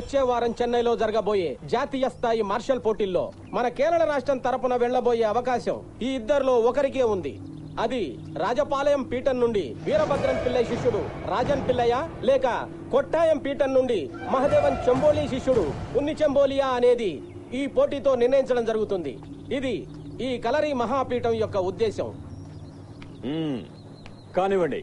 వచ్చే వారం చెన్నైలో జరగబోయే జాతీయ స్థాయి మార్షల్ పోటీల్లో మన కేరళ రాష్ట్రం తరపున వెళ్లబోయే అవకాశం ఈ ఇద్దరిలో ఒకరికే ఉంది. అది రాజపాలయం పీఠం నుండి వీరభద్రన్ పిల్లై శిష్యుడు రాజన్ పిల్లయ్య లేక కొట్టాయం పీఠం నుండి మహదేవన్ చెంబోలి శిష్యుడు ఉన్ని చెంబోలియా అనేది ఈ పోటీతో నిర్ణయించడం జరుగుతుంది. ఇది ఈ కలరి మహాపీఠం యొక్క ఉద్దేశం. కానివ్వండి.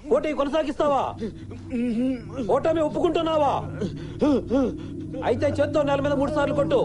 పోటీ కొనసాగిస్తావా? ఓటమి ఒప్పుకుంటున్నావా? అయితే చేత్తో నేల మీద 3 సార్లు కొట్టు.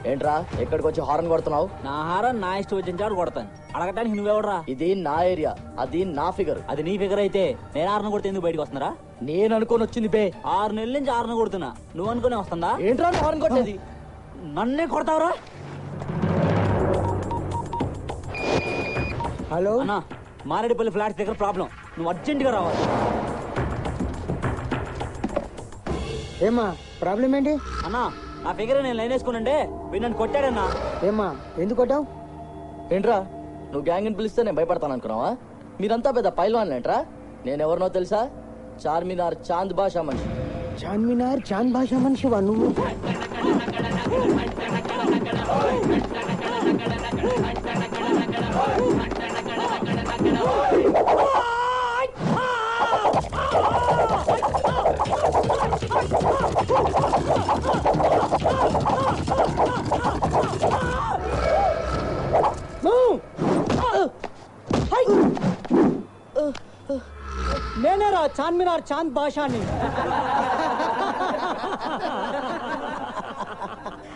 ఏంట్రా ఎక్కడికి వచ్చి హారన్ కొడుతున్నావు? నా హారన్ నా ఇష్టం వచ్చిన కొడతాను. అడగటానికి నువ్వెవడరా? ఇది నా ఏరియా, అది నా ఫిగర్. అది నీ ఫిగర్ అయితే నేను హారన్ కొడితే ఎందుకు బయటకు వస్తున్నారా? నేను అనుకోని వచ్చింది బే. 6 నెలల నుంచి హారన్ కొడుతున్నా, నువ్వు అనుకునే వస్తుందా? ఏంట్రా హారన్ కొట్టేది? నన్నే కొడతావురా? హలో అన్నా, మారేడుపల్లి ఫ్లాట్స్ దగ్గర ప్రాబ్లం, నువ్వు అర్జెంట్ గా రావాలి. ఏమా ప్రాబ్లం ఏంటి అన్నా? నా ఫిగర్ నేను లైన్ వేసుకున్నాంటే వీడు నన్ను కొట్టాడన్నా. ఏమా ఎందుకు కొట్టావు? ఏంట్రా నువ్వు గ్యాంగ్ ని పిలిస్తే నేను భయపడతాను అనుకున్నావా? మీరంతా పెద్ద పైల్వాన్ ఏంట్రా? నేనెవరినో తెలుసా? చార్మినార్ చాంద్ బాషా మనిషి. చార్మినార్ చాంద్ బాషా మనిషివా నువ్వు? నేనేరా చార్మినార్ చాంద్ బాషాని.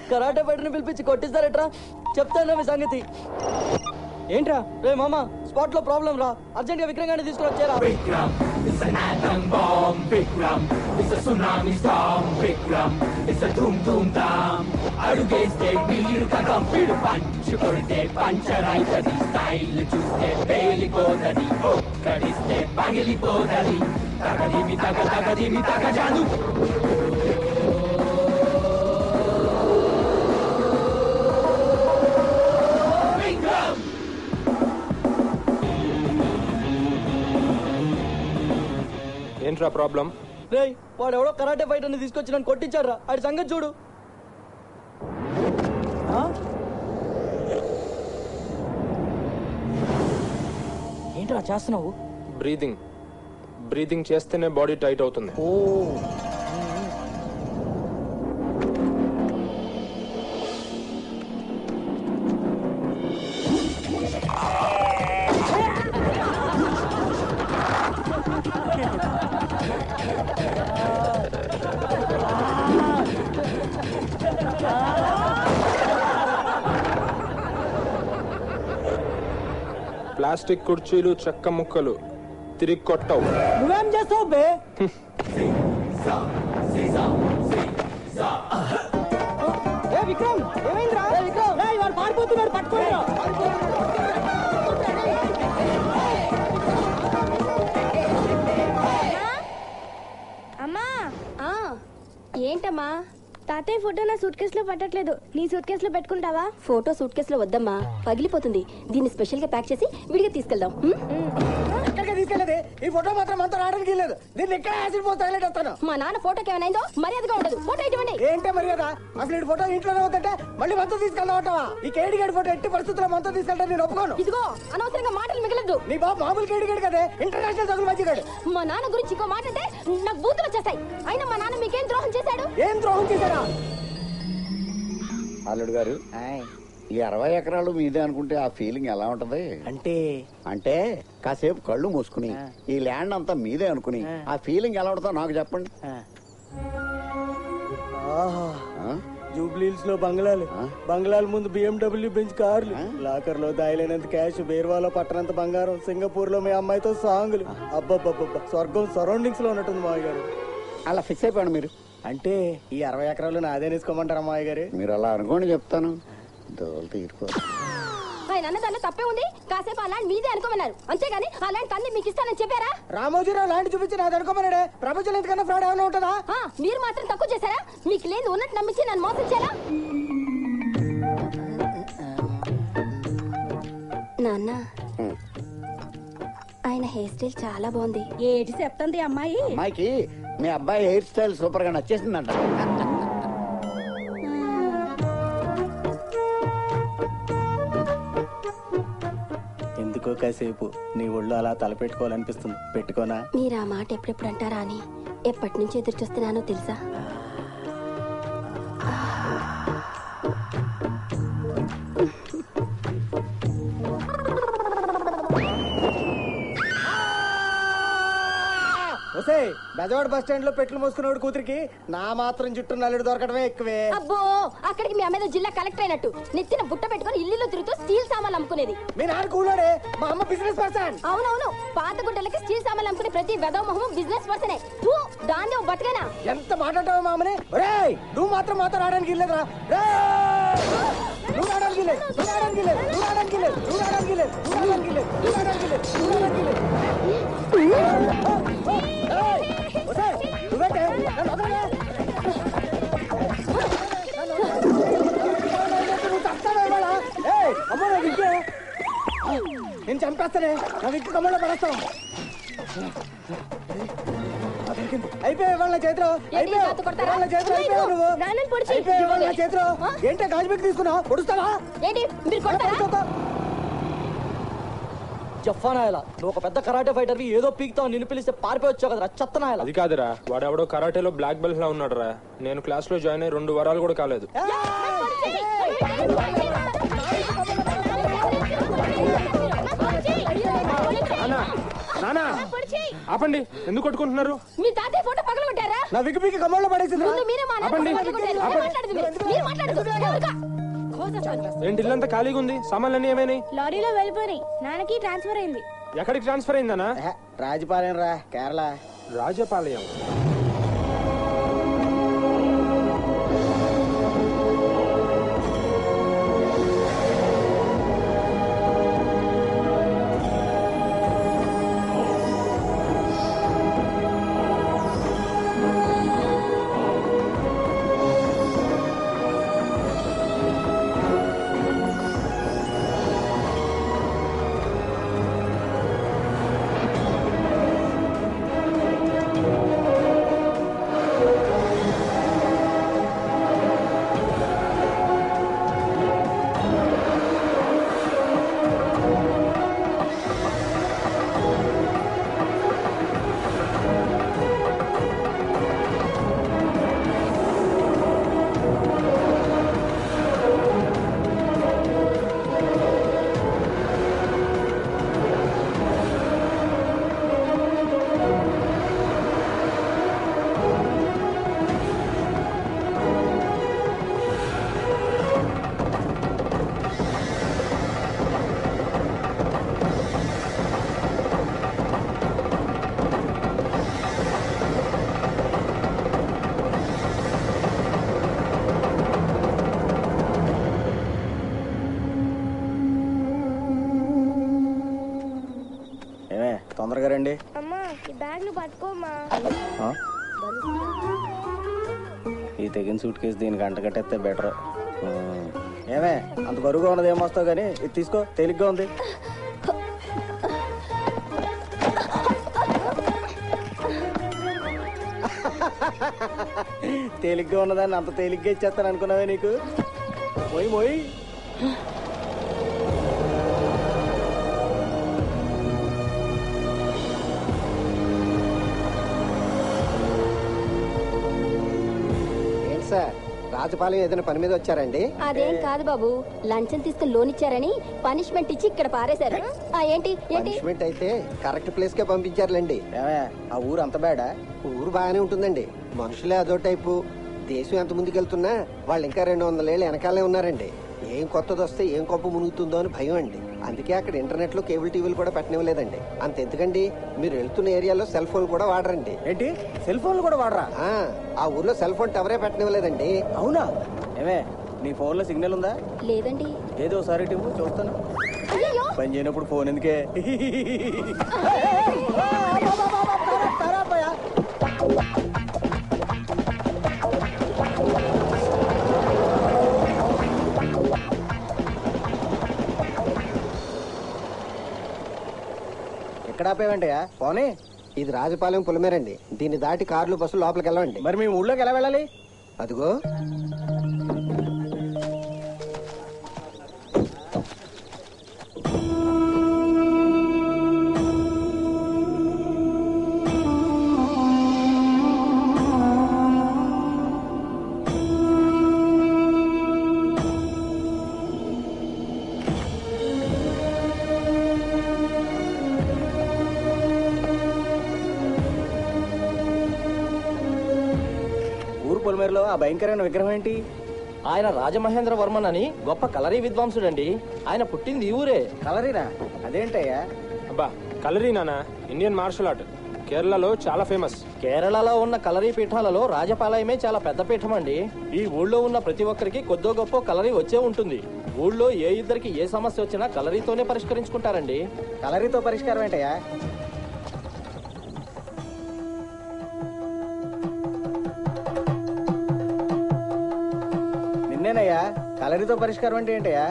కరాటే ఫైటర్ ని పిలిపించి కొట్టిస్తారట్రా? చెప్తాను మీ సంగతి. ఏంట్రా? రే మామ, స్పాట్ లో ప్రాబ్లం రా, అర్జెంట్ గా విక్రమ్ తీసుకుని వచ్చారా? It's an atom bomb, Vikram. It's a tsunami storm, Vikram. It's a doom doom dam. అడుగేస్తే వీరు కంపిడు పంచు కొడితే పంచరైతది. స్టైల్ చూస్తే పేలిపోతది, ఒక్కడిస్తే పగిలిపోతది. తగదిమి తగ తగదిమి తగ జాదు. Vikram! ఏంట్రా ప్రాబ్లం? రేయ్ వాడు ఎవడో కరాటే ఫైటర్ ని తీసుకొచ్చి నన్ను కొట్టించాడు. ఆడి సంగతి చూడు. ఏంట్రా చేస్తున్నావు? బ్రీతింగ్ చేస్తేనే బాడీ టైట్ అవుతుంది. ఓ ప్లాస్టిక్ కుర్చీలు చెక్క ముక్కలు తిరిగి కొట్టవు. నువ్వేం చేస్తావు బే? ఏ విక్రమ్, ఏమైందిరా? విక్రమ్, వాడు పారిపోతున్నాడు, పట్టుకోరా. అమ్మా ఏంటమ్మా? తాతయ్య ఫోటో నా సూట్ కేసులో పట్టట్లేదు. నీ సూట్ కేసులో పెట్టుకుంటావా? ఫోటో సూట్ కేసులో వద్దమ్మా, పగిలిపోతుంది. దీన్ని స్పెషల్ గా ప్యాక్ చేసి విడిగా తీసుకెళ్దాం. ఎక్కడికి తీసుకెళ్ళేది? ఈ ఫోటో మాత్రం అంతా రావడానికి లేదు. దీన్ని ఎక్కడ యాసిడ్ పోసి తగలేటేస్తాను. మా నాన్న ఫోటోకి ఏమైందో మర్యాదగా ఉండదు. ఫోటో ఇటువంటి ఏంటే మర్యాద? అసలు ఈ ఫోటో ఇంట్లోనే వద్దంటే మళ్ళీ మనతో తీసుకెళ్దామంటావా? ఈ కేడిగాడి ఫోటో ఎట్టి పరిస్థితుల్లో మనతో తీసుకెళ్తా నేను ఒప్పుకోను. ఇదిగో అనవసరంగా మాటలు మిగలద్దు. నీ బాబు మామూలు కేడిగాడు కదే, ఇంటర్నేషనల్ తగులు మంచిగాడు. మా నాన్న గురించి ఇంకో మాట అంటే నాకు బూతులు వచ్చేస్తాయి. అయినా మా నాన్న మీకేం ద్రోహం చేశాడు? ఏం ద్రోహం చేశాడా? అల్లుడు గారు, ఈ 60 ఎకరాలు మీదే అనుకుంటే ఆ ఫీలింగ్ ఎలా ఉంటది? అంటే కాసేపు కళ్ళు మూసుకుని ఈ ల్యాండ్ అంతా మీదే అనుకుని ఆ ఫీలింగ్ ఎలా ఉంటుందో నాకు చెప్పండి. జూబ్లీహిల్స్ లో బంగ్లాల ముందు BMW బెంచ్ కార్లు, లాకర్ లో దాయలేనంత క్యాష్, బేర్వాలో పట్టనంత బంగారం, సింగపూర్ లో మీ అమ్మాయితో సాంగులు. అబ్బబ్బబ్బబ్బ, స్వర్గం సరౌండింగ్స్ లో ఉన్నట్టుంది మావయ్య గారు. అలా ఫిక్స్ అయిపోయాడు మీరు. అంటే ఈ 60 ఎకరాలు నాదే తీసుకోమంటారా మావయ్య గారు? మీరు అలా అనుకోండి, చెప్తాను. దోలు తీరుకో. ఆయన అన్న దానిలో తప్పే ఉంది. కాసేపు ఆ ల్యాండ్ మీదే అనుకోమన్నారు, అంతేగాని ఆ ల్యాండ్ తల్లి మీకు ఇస్తానని చెప్పారా? రామోజీరావు ల్యాండ్ చూపించి నాది అనుకోమన్నాడే. ప్రపంచంలో ఎంతకన్నా ఫ్రాడ్ ఏమైనా ఉంటుందా? మీరు మాత్రం తక్కువ చేశారా? మీకు లేదు ఉన్నట్టు నమ్మించి నన్ను మోసం చేయాలా? నాన్న, ఆయన హెయిర్ స్టైల్ చాలా బాగుంది. ఏటి చెప్తుంది అమ్మాయి? అమ్మాయికి మీ అబ్బాయి హెయిర్ స్టైల్ సూపర్ గా నచ్చేసిందంట. ఎందుకో కాసేపు నీ ఒళ్ళు అలా తలపెట్టుకోవాలనిపిస్తుంది. పెట్టుకోనా? మీరు ఆ మాట ఎప్పుడెప్పుడు అంటారా అని ఎప్పటి నుంచి ఎదురు చూస్తున్నానో తెలుసా? బెజవాడ బస్ స్టాండ్ లో పెట్లు మోసుకున్నాడు కూతురికి నా మాత్రం చుట్టూ నల్లుడు దొరకడమే ఎక్కువే. అబ్బో, అక్కడికి మీ అమ్మ జిల్లా కలెక్టర్ అయినట్టు నెత్తిన బుట్ట పెట్టుకుని ఇల్లు తిరుగుతూ స్టీల్ సామాన్లు అమ్ముకునేది. మీ నాన్న కూలాడే, మా అమ్మ బిజినెస్ పర్సన్. అవునవును, పాత గుడ్డలకి స్టీల్ సామాన్లు అమ్ముకునే ప్రతి వెదవ మొహం బిజినెస్ పర్సనే. దాన్ని బతకనా? ఎంత మాట్లాడతావు మా అమ్మని? నువ్వు మాత్రం మాతో రావడానికి ఇల్లేదురా. నువ్వు రావడానికి లేదు, నువ్వు రావడానికి లేదు, నువ్వు రావడానికి లేదు, నువ్వు రావడానికి లేదు, నువ్వు రావడానికి లేదు, నువ్వు రావడానికి లేదు, నువ్వు రావడానికి లేదు. నువ్వేంటే నన్ను వదలవే. నువ్వు చస్తావా ఇవాళ? అమ్మో నా విగ్గే, నేను చంపేస్తానే. నా విగ్గు కమ్మలో పడేస్తావు. అయిపోయావు వాళ్ళ చేతిలో, వాళ్ళ చేతిలో అయిపోయావు నువ్వు. అయిపోయావు వాళ్ళ చేతిలో. ఏంటో గాజుబెక్కి తీసుకున్నావు, పొడుస్తావా? జఫానాయలా, నువ్వు ఒక పెద్ద కరాటే ఫైటర్ ఏదో పీక్తావు, నిన్ను పిలిస్తే పారిపోవచ్చావు కదరా చెత్తనాయలా. అది కాదురా, వాడెవడో కరాటేలో బ్లాక్ బెల్ట్ లా ఉన్నాడు రా. నేను క్లాస్ లో జాయిన్ అయ్యి 2 వారాలు కూడా కాలేదు. ఆపండి, ఎందుకు కొట్టుకుంటున్నారు? మీ తాతయ్య ఫోటో పగలగొట్టారా? నా విగ్గు పీకి కమ్మలో పడేసింది. ఏంటి ఇల్లంతా ఖాళీగా ఉంది? సామాన్లన్నీ ఏమైనాయి? లారీలో వెళ్ళిపోయి నాన్నకి ట్రాన్స్ఫర్ అయింది. ఎక్కడికి ట్రాన్స్ఫర్ అయిందనా? రాజపాలెం రా, కేరళ. రాజపాలెం. తొందరగా రండి. అమ్మా ఈ బ్యాగ్ ను పట్టుకోమ్మా. ఈ తెగిన సూట్ కేసు దీనికి అంట కట్టేస్తే బెటర్. ఏమే అంత బరువుగా ఉన్నది ఏమొస్తావు కానీ ఇది తీసుకో, తేలిగ్గా ఉంది. తేలిగ్గా ఉన్నదాన్ని అంత తేలిగ్గా ఇచ్చేస్తాను అనుకున్నావే నీకు? పోయి పోయి. ఏంటి సార్, రాజపాలెం ఏదైనా పని మీద వచ్చారండి? అదేం కాదు బాబు, లంచం తీసుకుని లోన్ ఇచ్చారని పనిష్మెంట్ ఇచ్చి ఇక్కడ పారేశారు. ఏంటి ఏంటి పనిష్మెంట్ అయితే కరెక్ట్ ప్లేస్ కే పంపించారులేండి. ఆ ఊరు అంత బేడా? ఊరు బాగానే ఉంటుందండి, మనుషులే అదో టైపు. దేశం ఎంత ముందుకెళ్తున్నా వాళ్ళు ఇంకా 200 ఏళ్ళు వెనకాలే ఉన్నారండి. ఏం కొత్తది వస్తే ఏం కొప్ప మునుగుతుందో అని భయం అండి. అందుకే అక్కడ ఇంటర్నెట్ లో కేబుల్ టీవీలు కూడా పెట్టనివ్వలేదండి. అంతెందుకండి, మీరు వెళ్తున్న ఏరియాలో సెల్ ఫోన్ కూడా వాడరండి. ఏంటి, సెల్ ఫోన్ కూడా వాడరా? ఆ ఊర్లో సెల్ ఫోన్ టవరే పెట్టనివ్వలేదండి. అవునా? ఏమే నీ ఫోన్ లో సిగ్నల్ ఉందా? లేదండి. ఏదో ఒకసారి చూస్తాను. పని చేయనప్పుడు ఫోన్ ఎందుకే? ఎక్కడ ఆపేవంటయా పోనీ? ఇది రాజపాలెం పులమేరండి. దీన్ని దాటి కార్లు బస్సులు లోపలికి వెళ్ళండి. మరి మీ ఊళ్ళోకి ఎలా వెళ్ళాలి? అదిగో పొలిమేరలో ఆ భయంకరమైన విగ్రహం ఏంటి? ఆయన రాజమహేంద్ర వర్మన్ అని గొప్ప కలరీ విద్వాంసుడండి. ఆయన పుట్టింది ఈ ఊరే. కలరీనా? అదేంటయ్యా? అబ్బా కలరీ నానా ఇండియన్ మార్షల్ ఆర్ట్, కేరళలో చాలా ఫేమస్. కేరళలో ఉన్న కలరీ పీఠాలలో రాజపాలయమే చాలా పెద్ద పీఠం అండి. ఈ ఊళ్ళో ఉన్న ప్రతి ఒక్కరికి కొద్దో గొప్ప కలరీ వచ్చే ఉంటుంది. ఊళ్ళో ఏ ఇద్దరికి ఏ సమస్య వచ్చినా కలరీతోనే పరిష్కరించుకుంటారండి. కలరీతో పరిష్కారం ఏంటయ్యా? నిన్నేనయ్యా, కలరీతో పరిష్కారం అంటే ఏంటయ్యా?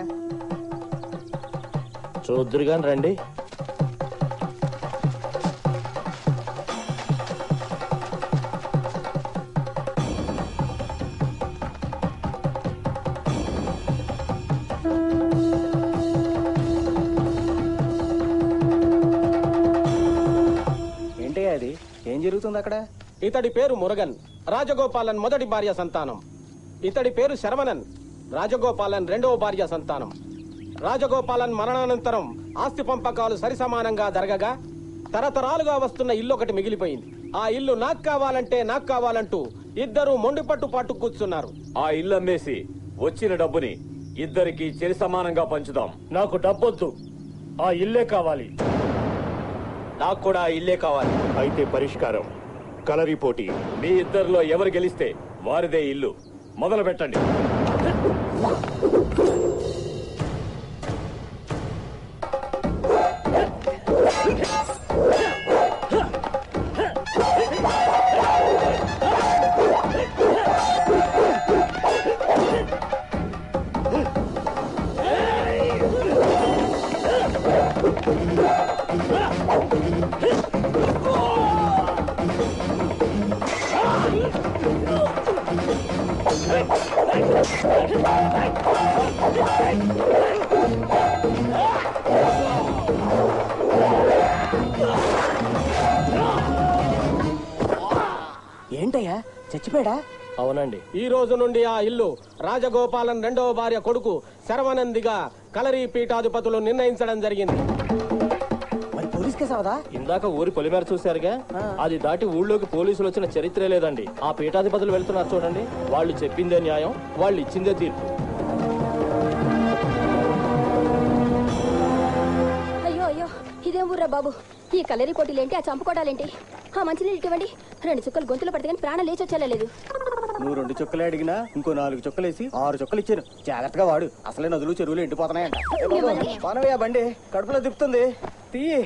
చూద్దురుగాని రండి. ఏంటయ్యా అది? ఏం జరుగుతుంది అక్కడ? ఇతడి పేరు మురుగన్, రాజగోపాలన్ మొదటి భార్య సంతానం. ఇతడి పేరు శరవణన్, రాజగోపాలన్ రెండవ భార్య సంతానం. రాజగోపాలన్ మరణానంతరం ఆస్తి పంపకాలు సరిసమానంగా జరగగా తరతరాలుగా వస్తున్న ఇల్లు ఒకటి మిగిలిపోయింది. ఆ ఇల్లు నాకు కావాలంటూ ఇద్దరు మొండిపట్టు పాటు కూర్చున్నారు. ఆ ఇల్లు అమ్మేసి వచ్చిన డబ్బుని ఇద్దరికి చెరి సమానంగా పంచుదాం. నాకు డబ్బొద్దు, ఆ ఇల్లే కావాలి. నాకు కూడా ఆ ఇల్లే కావాలి. అయితే పరిష్కారం కలరీ పోటీ. మీ ఇద్దరిలో ఎవరు గెలిస్తే వారిదే ఇల్లు. మొదలు పెట్టండి. ఏంటయ్యా, చచ్చిపోయాడా? అవునండి. ఈ రోజు నుండి ఆ ఇల్లు రాజగోపాలన్ రెండవ భార్య కొడుకు శరవనందిగా కలరీ పీఠాధిపతులు నిర్ణయించడం జరిగింది. మరి పోలీస్ కేసు అవదా? ఇందాక ఊరి పొలిమేర చూశారుగా, అది దాటి ఊళ్ళోకి పోలీసులు వచ్చిన చరిత్రే లేదండి. ఆ పీఠాధిపతులు వెళ్తున్నారు చూడండి, వాళ్ళు చెప్పిందే న్యాయం, వాళ్ళు ఇచ్చిందే తీర్పు. అయ్యో అయ్యో, ఇదేం ఊర్రా బాబు? ఈ కలరీ పోటీలేంటి, ఆ చంపుకోవడాలేంటి? ఆ మంచినీళ్ళు ఇవ్వండి. 2 చుక్కలు గొంతులు పడితే కానీ ప్రాణం లేచి వచ్చేలేదు. నువ్వు 2 చుక్కలే అడిగినా ఇంకో 4 చుక్కలేసి 6 చుక్కలు ఇచ్చాను. జాగ్రత్తగా వాడు, అసలే నదులు చెరువులు ఎండిపోతున్నాయంట. పానవయ్యా బండి, కడుపులో తిప్పుతుంది. తీయి.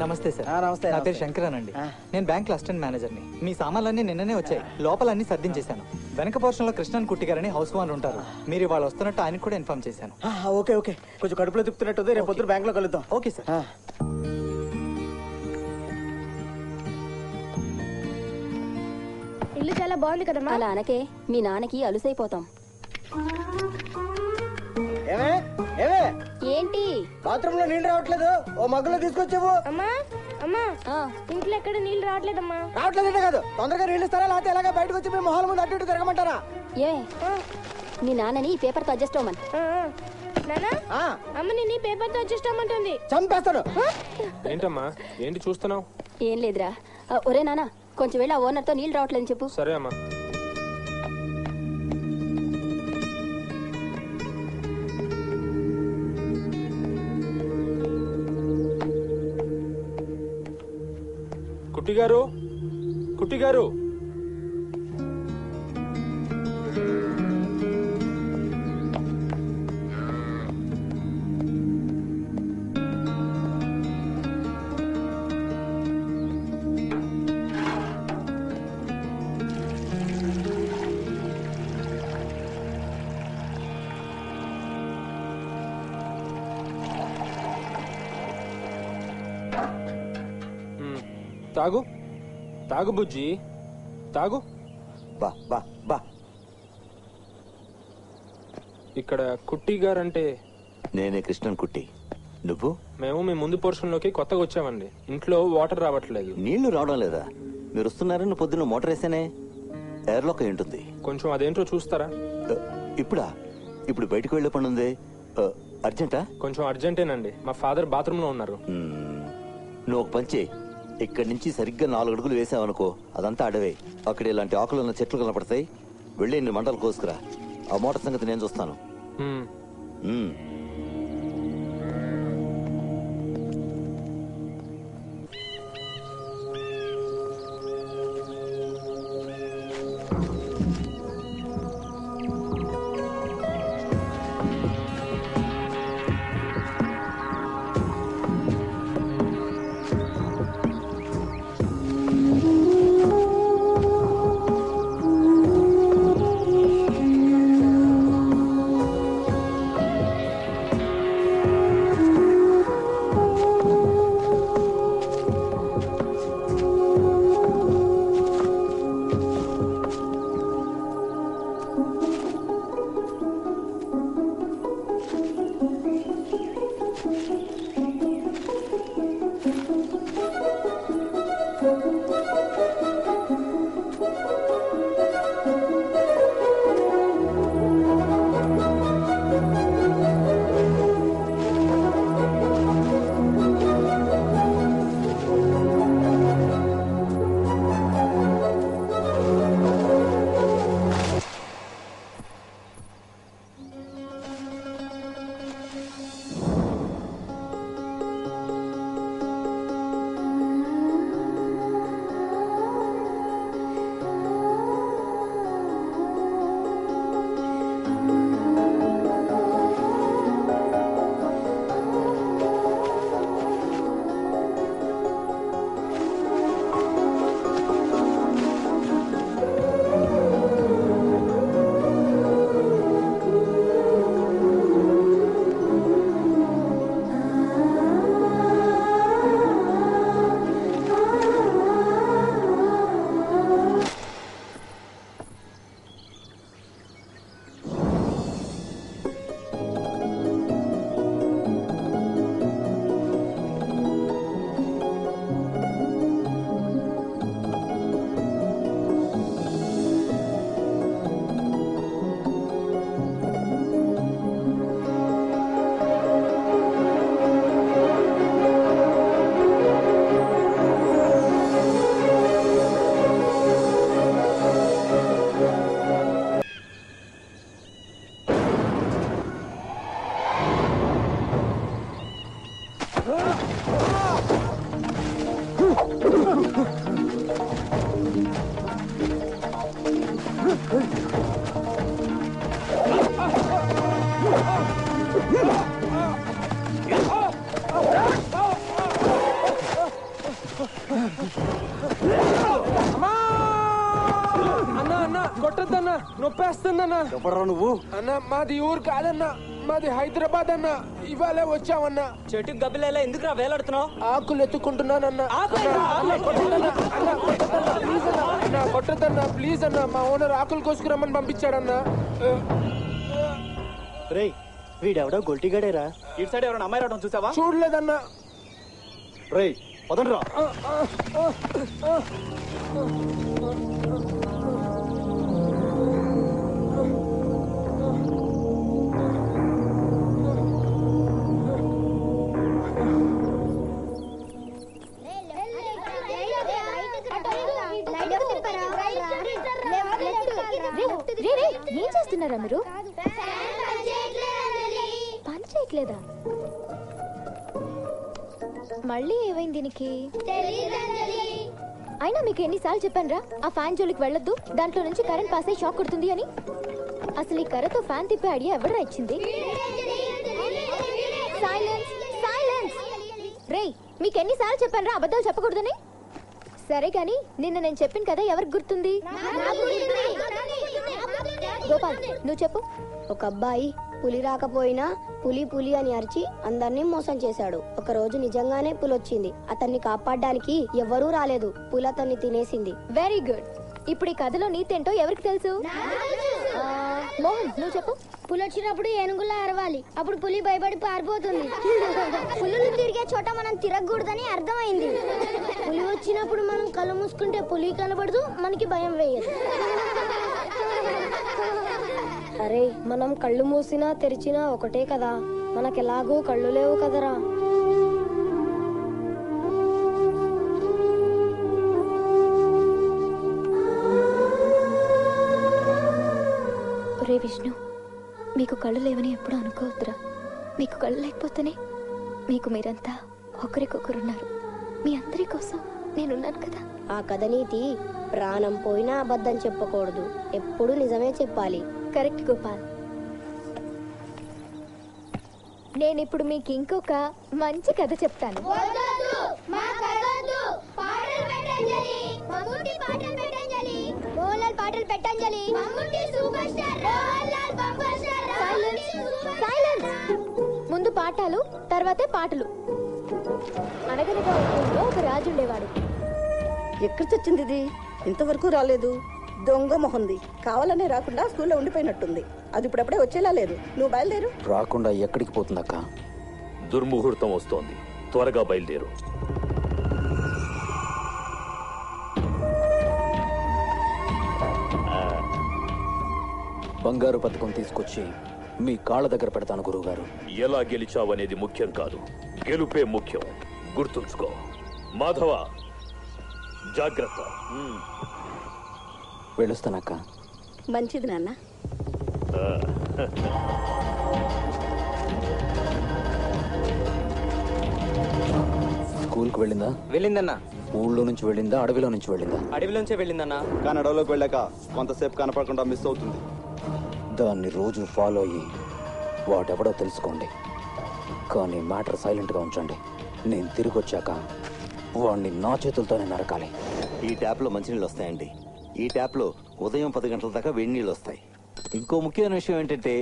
నమస్తే సార్. నా పేరు శంకరన్ అండి. నేను బ్యాంక్ అసిస్టెంట్ మేనేజర్ని. మీ సామాన్లన్నీ నిన్ననే వచ్చాయి. లోపల అన్ని సర్దించేశాను. వెనక పోర్షన్ లో కృష్ణన్ కుట్టి గారని హౌస్ ఓనర్ ఉంటారు. మీరు ఇవాళ వస్తున్నట్టు ఆయనకు కూడా ఇన్ఫార్మ్ చేశాను. ఓకే ఓకే, కొంచెం కడుపులో తిప్పుతున్నట్టు రేపు పొద్దున బ్యాంక్ లో కలుద్దాం. Okay sir. ఇల్లు చాలా బాగుంది కదమ్మా. అలా అనకే, మీ నాన్నకి అలుసైపోతాం. ఏమే ఏమే ఏంటి బాత్రూమ్ లో నీళ్ళు రావట్లేదు, ఓ మగ్గులో తీసుకొచ్చావు. అమ్మా అమ్మా, ఇంట్లో ఎక్కడ నీళ్ళు రావట్లేదమ్మా. రావట్లేదంటే కాదు, తొందరగా నీళ్ళు ఇస్తారా, లేకపోతే ఎలాగ బయటకు వచ్చి మీ మొహాల ముందు అటు ఇటు తిరగమంటారా? ఏ మీ నాన్నని ఈ పేపర్ తో అడ్జస్ట్ అవ్వమని. నానా, అమ్మ నిన్ను ఈ పేపర్ తో అడ్జస్ట్ అవ్వమంటుంది. చంపేస్తాను. ఏంటమ్మా, ఏంటి చూస్తున్నావు? ఏం లేదురా. ఒరే నాన్న, కొంచెం వెళ్ళి ఆ ఓనర్ తో నీళ్ళు రావట్లేదని చెప్పు. సరే అమ్మా. కుట్టి గారు, కుట్టి గారు, తాగు తాగు బుజ్జి, తాగు. బా బా బా. ఇక్కడ కుట్టి గారంటే నేనే కృష్ణన్ కుట్టి. నువ్వు? మేము మీ ముందు పోర్షన్ లోకి కొత్తగా వచ్చామండి. ఇంట్లో వాటర్ రావట్లేదు. నీళ్లు రావడం లేదా? మీరు వస్తున్నారని పొద్దున్న మోటార్ వేసానే, ఎయిర్లాక్ అయి ఉంటుంది. కొంచెం అదేంటో చూస్తారా? ఇప్పుడా? ఇప్పుడు బయటకు వెళ్లే పని ఉంది. అర్జెంటా? కొంచెం అర్జెంటేనండి. మా ఫాదర్ బాత్రూమ్ లో ఉన్నారు. నువ్వు ఒక పంచే, ఇక్కడి నుంచి సరిగ్గా 4 అడుగులు వేసావనుకో, అదంతా అడవే. అక్కడ ఇలాంటి ఆకులు ఉన్న చెట్లు కనపడతాయి. వెళ్ళి 8 మంటలు కోసుకురా. ఆ మోటార్ సంగతి నేను చూస్తాను. కొట్టద్దన్నా నొప్పేస్తుందన్నా. ఎవడరా నువ్వు? అన్న మాది ఊరు కాదన్నా, మాది హైదరాబాద్ అన్న. ఇవాళ వచ్చామన్నా. చెట్టు గబ్బిలేలా ఎందుకురా వేలాడుతున్నావు? ఆకులు ఎత్తుకుంటున్నానన్నా. కొట్టద్దన్నా ప్లీజ్ అన్నా. మా ఓనర్ ఆకులు కోసుకురమ్మని పంపించాడన్నా. రేయ్ వీడెవడో గొల్టిగాడేరా. ఇటు సైడ్ ఎవరైనా అమ్మాయి రావడం చూసావా? చూడలేదన్నా. రేయ్ వదండ్రా. ఏం చేస్తున్నారా మీరు? పని చేయట్లేదా? మళ్ళీ ఏమైంది దీనికి? అయినా మీకు ఎన్నిసార్లు చెప్పానురా ఆ ఫ్యాన్ జోలికి వెళ్ళొద్దు, దాంట్లో నుంచి కరెంట్ పాస్ అయ్యి షాక్ కొడుతుంది అని. అసలు ఈ కర్రతో ఫ్యాన్ తిప్పే ఐడియా ఎవడరా ఇచ్చింది? Silence silence. రేయ్ మీకు ఎన్నిసార్లు చెప్పానురా అబద్ధాలు చెప్పకూడదని? సరే కానీ నిన్న నేను చెప్పాను కదా, ఎవరికి గుర్తుంది? గోపాల్ నువ్వు చెప్పు. ఒక అబ్బాయి పులి రాకపోయినా పులి పులి అని అరిచి అందరినీ మోసం చేశాడు. ఒక రోజు నిజంగానే పులి వచ్చింది. అతన్ని కాపాడడానికి ఎవరూ రాలేదు. పులి అతన్ని తినేసింది. Very good. ఇప్పుడు ఈ కథలో నీతి ఏంటో ఎవరికి తెలుసు? మోహన్ నువ్వు చెప్పు. పులి వచ్చినప్పుడు ఏనుగులా అరవాలి, అప్పుడు పులి భయపడి పారిపోతుంది. పులులు తిరిగే చోట మనం తిరగకూడదని అర్థమైంది. పులి వచ్చినప్పుడు మనం కళ్ళు మూసుకుంటే పులి కనబడదు, మనకి భయం వేయదు. అరే మనం కళ్ళు మూసినా తెరిచినా ఒకటే కదా, మనకెలాగూ కళ్ళు లేవు కదరా. ఒరే విష్ణు, మీకు కళ్ళు లేవని ఎప్పుడు అనుకోవద్దురా. మీకు కళ్ళు లేకపోతేనే మీకు మీరంతా ఒకరికొకరున్నారు. మీ అందరి కోసం నేనున్నాను కదా. ఆ కథ నీతి ప్రాణం పోయినా అబద్ధం చెప్పకూడదు, ఎప్పుడు నిజమే చెప్పాలి. కరెక్ట్ గోపాల్. నేను ఇప్పుడు మీకు ఇంకొక మంచి కథ చెప్తాను. ముందు పాఠాలు తర్వాతే పాటలు. అనగనగా ఊళ్ళో ఒక రాజు ఉండేవాడు. ఎక్కడ చచ్చింది ఇది? ఇంతవరకు రాలేదు. దొంగ మొహంది, కావాలనే రాకుండా స్కూల్లో ఉండిపోయినట్టుంది. అది ఇప్పుడప్పుడే వచ్చేలా లేదు. నువ్వు బయలుదేరు. రాకుండా ఎక్కడికి పోతుందక్క? దుర్ముహూర్తం వస్తోంది, త్వరగా బయలుదేరు. బంగారు పథకం తీసుకొచ్చి మీ కాళ్ళ దగ్గర పెడతాను గురువుగారు. ఎలా గెలిచావనేది ముఖ్యం కాదు, గెలుపే ముఖ్యం. గుర్తుంచుకో. మాధవ జాగ్రత్త. వెళ్ళొస్తానక్క. మంచిది నాన్న. స్కూల్కి వెళ్ళిందా? వెళ్ళిందన్నా. ఊళ్ళో నుంచి వెళ్ళిందా అడవిలో నుంచి వెళ్ళిందా? అడవిలోంచే వెళ్ళిందన్నా. కానీ అడవిలోకి వెళ్ళాక కొంతసేపు కనపడకుండా మిస్ అవుతుంది. దాన్ని రోజు ఫాలో అయ్యి వాడెవడో తెలుసుకోండి. కానీ మ్యాటర్ సైలెంట్గా ఉంచండి. నేను తిరిగి వచ్చాక వాడిని నా చేతులతోనే నరకాలి. ఈ ట్యాప్లో మంచినీళ్ళు వస్తాయండి. ఈ ట్యాప్లో ఉదయం 10 గంటల దాకా వేడి నీళ్ళు వస్తాయి. ఇంకో ముఖ్యమైన విషయం ఏంటంటే,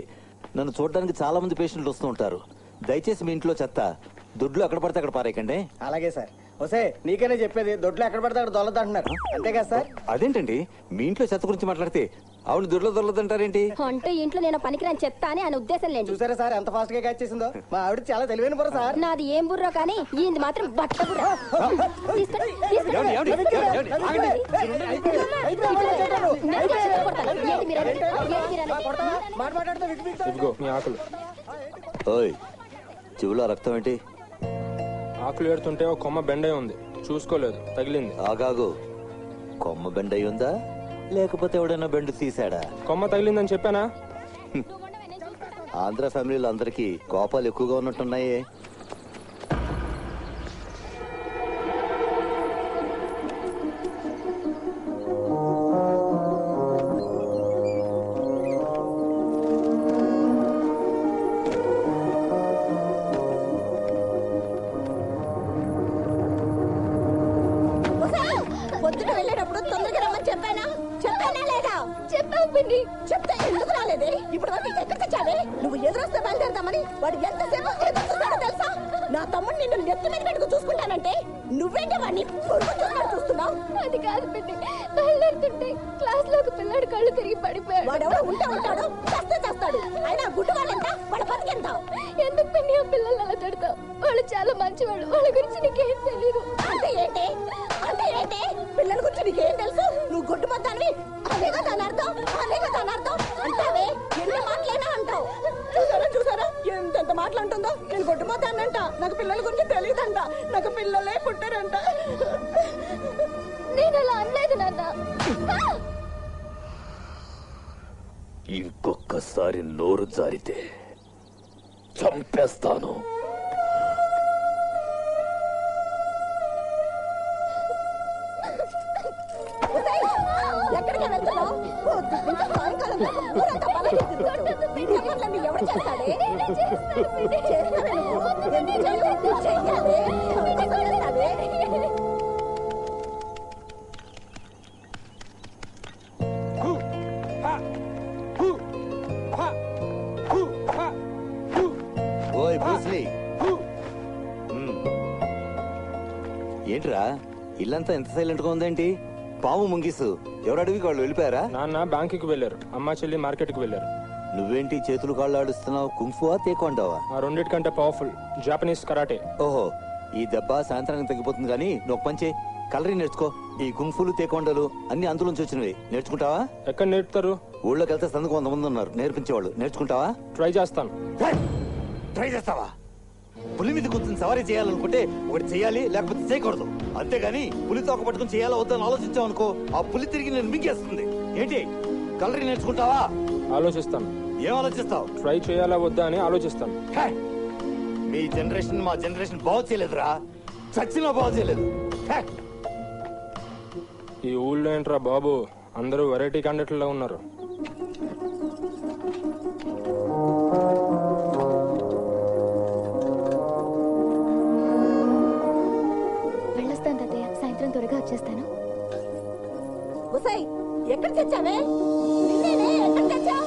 నన్ను చూడడానికి చాలా మంది పేషెంట్లు వస్తూ ఉంటారు. దయచేసి మీ ఇంట్లో చెత్త దొడ్లు ఎక్కడ పడితే అక్కడ పారేయకండి. అలాగే సార్. వసే నీకనే చెప్పేది, దొడ్లు ఎక్కడ పడితే అక్కడ దొల్లదంటున్నారు, అంతేగా సార్? అదేంటండి మీ ఇంట్లో చెత్త గురించి మాట్లాడితే ఆవిడ దొడ్లో దొరలదంటారేంటి? అంటే ఇంట్లో నేను పనికిరాని చెత్త అని ఆయన ఉద్దేశం లేదు. చూసారా సార్ ఎంత ఫాస్ట్ గా క్యాచ్ చేసిందో? మా ఆవిడ చాలా తెలివైన బుర్ర సార్. నాది ఏం బుర్రో కానీ ఈయనది మాత్రం బట్ట బుర్ర. ఇదిగో మీ ఆకులు. ఓయ్ చెవులో రక్తం ఏంటి? ఆకులు ఏడుతుంటే ఒక కొమ్మ బెండై ఉంది, చూసుకోలేదు, తగిలింది. ఆగాగు. కొమ్మ బెండై ఉందా లేకపోతే ఎవడైనా బెండు తీసాడా? కొమ్మ తగిలిందని చెప్పానా? ఆంధ్ర ఫ్యామిలీలో అందరికీ కోపాలు ఎక్కువగా ఉన్నట్టున్నాయి. పొద్దున వెళ్ళేటప్పుడు తొందరగా రమ్మని చెప్పానా? చెప్పా చెప్పానా లేదా? చెప్పావు పిన్ని. చెప్తే ఎందుకు రాలేదే? ఇప్పుడు నీకు ఎక్కడ తెచ్చావే? నువ్వు ఎదురొస్తే బయలుదేరదామని వాడు ఎంతసేపు ఎదురు చూస్తాడో తెలుసా? నా తమ్ముడు నిన్ను నెత్తి మీద పెట్టుకు చూసుకుంటానంటే నువ్వేంటి వాడిని చూస్తున్నావు? అది కాదు పిన్ని, బయలుదేరుతుంటే క్లాస్ లో ఒక పిల్లాడు కళ్ళు తిరిగి పడిపోయాడు. వాడెవడో ఉంటాడు, చేస్తే చేస్తాడు. అయినా గుడ్డు వాళ్ళంట, వాడు బతికెంత? ఎందుకు పిన్ని ఆ పిల్లలు అలా తిడతావు? వాళ్ళు చాలా మంచివాడు, వాళ్ళ గురించి నీకేం తెలీదు. అంటే ఏంటి? పిల్లల గురించి నీకేం తెలుసు? నువ్వు గుడ్డు మొత్తాన్ని అనేగా దాని అర్థం అంటావే. ఎన్ని మాటలైనా అంటావు. చూసారా ఎంత మాట్లాడుతుందో? నేను గుడ్డు మొత్తాన్ని అంట, నాకు పిల్లల గురించి తెలియదంట, నాకు పిల్లలే పుట్టారంట. నేను అలా అనలేదు నాన్న. ఇంకొకసారి నోరు జారితే చంపేస్తాను. ఎక్కడికి వెళ్తున్నావు? సాయంకాలం ఊరంతా పల్లకి తిరుగుతావు. ఎవరు చేస్తాడే? ఓయ్ బ్రూస్లీ, ఏంట్రా ఇల్లంతా ఎంత సైలెంట్ గా ఉందేంటి? పాము ముంగిసు ఎవరు అడిగి వాళ్ళు వెళ్ళిపోయారా? నాన్న బ్యాంకుకి వెళ్ళారు, అమ్మ చెల్లి మార్కెట్ కి వెళ్ళారు. నువ్వేంటి చేతులు కాళ్ళు ఆడుస్తున్నావు? కుంఫువా తేకొండావా? ఆ రెండిటికంటే పవర్ఫుల్ జాపనీస్ కరాటే. ఓహో, ఈ దెబ్బ సాయంత్రానికి తగ్గిపోతుంది కానీ నువ్వు పంచే కలరీ నేర్చుకో. ఈ కుంఫులు తేకొండలు అన్ని అందులోంచి వచ్చినవి. నేర్చుకుంటావా? ఎక్కడ నేర్పుతారు? ఊళ్ళోకి వెళ్తే సందుకు 100 మంది ఉన్నారు నేర్పించేవాళ్ళు. నేర్చుకుంటావా? ట్రై చేస్తాను. ట్రై చేస్తావా? పులి మీద కూర్చొని సవారీ చేయాలనుకుంటే ఒకటి చేయాలి, లేకపోతే చేయకూడదు. అంతేగాని పులి తోక పట్టుకుని చేయాలో వద్దని ఆలోచించావు అనుకో, ఆ పులి తిరిగి నేను మింగేస్తుంది. ఏంటి కలరీ నేర్చుకుంటావా? ఆలోచిస్తాను. ఏం ఆలోచిస్తావు? ట్రై చేయాలా వద్దా అని ఆలోచిస్తాను. మీ జనరేషన్ మా జనరేషన్ బాగు చేయలేదురా, చచ్చినా బాగు చేయలేదు. ఈ ఊళ్ళో ఏంట్రా బాబు, అందరూ వెరైటీ క్యాండిడేట్లలో ఉన్నారు. వెళ్ళొస్తాను తాతయ్య, సాయంత్రం త్వరగా వచ్చేస్తాను. ఉసై ఎక్కడ తెచ్చావే? నిన్నేనే ఎక్కడ తెచ్చావు?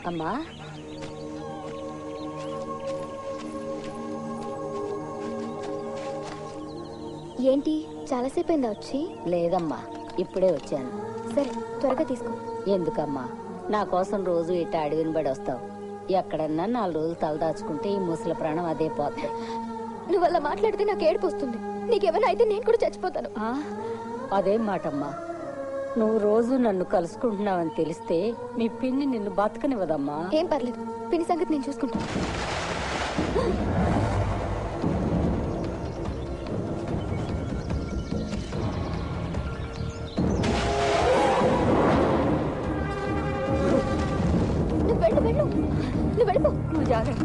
అమ్మా ఏంటి చాలాసేపు అయిందా వచ్చి? లేదమ్మా, ఇప్పుడే వచ్చాను. సరే త్వరగా తీసుకో. ఎందుకమ్మా, నా కోసం రోజు ఇట్ట అడవిని పడి వస్తావు. ఎక్కడన్నా 4 రోజులు తలదాచుకుంటే ఈ ముసలి ప్రాణం అదే పోతుంది. నువ్వు అలా మాట్లాడితే నాకు ఏడుపు వస్తుంది. నీకేమైనా అయితే నేను కూడా చచ్చిపోతాను. అదేం మాటమ్మా, నువ్వు రోజు నన్ను కలుసుకుంటున్నావని తెలిస్తే మీ పిన్ని నిన్ను బతకనివ్వదమ్మా. ఏం పర్లేదు, పిన్ని సంగతి నేను చూసుకుంటాను. నువ్వు వెళ్ళిపో. నువ్వు జాగ్రత్త.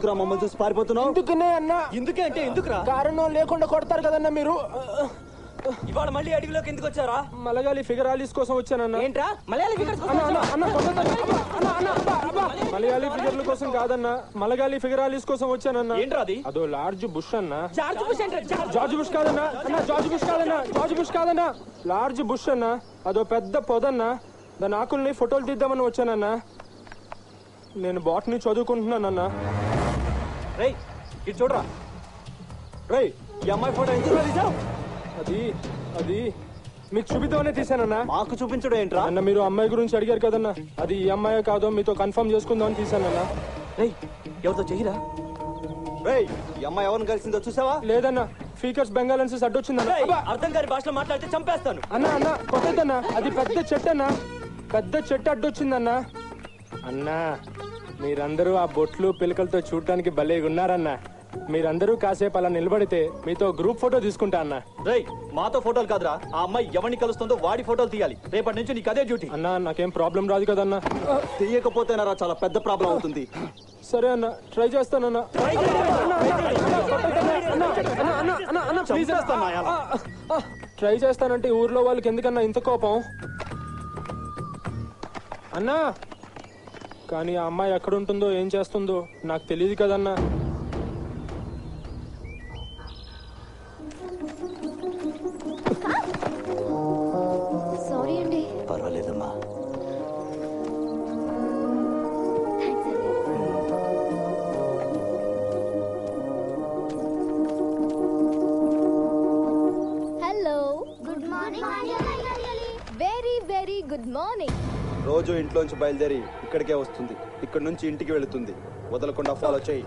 ఎందుకురా మమ్మల్ని చూసి పారిపోతున్నావు? ఎందుకునే అన్నా? ఎందుకే అంటే ఎందుకురా? కారణం లేకుండా కొడతారు కదన్నా మీరు. ఇవాళ మళ్ళీ అడవిలోకి ఎందుకు వచ్చారా? మలయాళీ ఫిగరాలిస్ కోసం వచ్చానన్నా. ఏంట్రా మలయాళీ ఫిగర్స్ మలయాళీ ఫిగర్ల కోసం కాదన్నా, మలయాళీ ఫిగరాలిస్ కోసం వచ్చానన్నా. ఏంట్రా అది? అదో లార్జ్ బుష్ అన్నా. జార్జ్ బుష్ అంటే జార్జ్ బుష్ కాదన్నా అన్నా, జార్జ్ బుష్ కాదన్నా, జార్జ్ బుష్ కాదన్నా, లార్జ్ బుష్ అన్నా. అదో పెద్ద పొదన్నా. దాని ఆకుల్ని ఫోటోలు తీద్దామని వచ్చానన్నా. నేను బాటనీ చదువుకుంటున్నానన్నా. రేయ్ ఇటు చూడరా. రేయ్ ఈ అమ్మాయి ఫోటో ఎందుకు తీసావు? అది అది మీకు చూపిద్దామనే తీసానన్నా. మాకు చూపించడం ఏంట్రా? అన్న మీరు అమ్మాయి గురించి అడిగారు కదన్నా, అది ఈ అమ్మాయి కాదో మీతో కన్ఫర్మ్ చేసుకుందామని తీసానన్నా. రేయ్ ఎవరితో చెయ్యరా? రేయ్ ఈ అమ్మాయి ఎవరిని కలిసిందో చూసావా? లేదన్నా, ఫీకర్స్ బెంగాలెన్సెస్ అడ్డొచ్చిందన్నా. అర్థం కాని భాషలో మాట్లాడితే చంపేస్తాను. అన్నా అన్నా కొట్టద్దన్నా, అది పెద్ద చెట్టు అన్నా, పెద్ద చెట్టు అడ్డొచ్చిందన్నా. అన్నా మీరందరూ ఆ బొట్లు పిలకలతో చూడటానికి భలేగా ఉన్నారన్నా. మీరందరూ కాసేపు అలా నిలబడితే మీతో గ్రూప్ ఫోటో తీసుకుంటా అన్నా. రేయ్ మాతో ఫోటోలు కాదురా, ఆ అమ్మాయి ఎవరిని కలుస్తుందో వాడి ఫోటోలు తీయాలి. రేపటి నుంచి నీకు అదే డ్యూటీ. అన్నా నాకేం ప్రాబ్లం రాదు కదన్నా. తీయకపోతేనారా చాలా పెద్ద ప్రాబ్లం అవుతుంది. సరే అన్న, ట్రై చేస్తానన్నా. ట్రై చేస్తానంటే ఊర్లో వాళ్ళకి ఎందుకన్నా ఇంత కోపం అన్నా? కానీ ఆ అమ్మాయి ఎక్కడుంటుందో ఏం చేస్తుందో నాకు తెలియదు కదన్నా. సారీ అండి. పర్వాలేదమ్మా. Hello, good morning. Very very good morning. రోజు ఇంట్లోంచి బయలుదేరి ఇక్కడికే వస్తుంది, ఇక్కడ నుంచి ఇంటికి వెళుతుంది. వదలకుండా ఫాలో చేయి.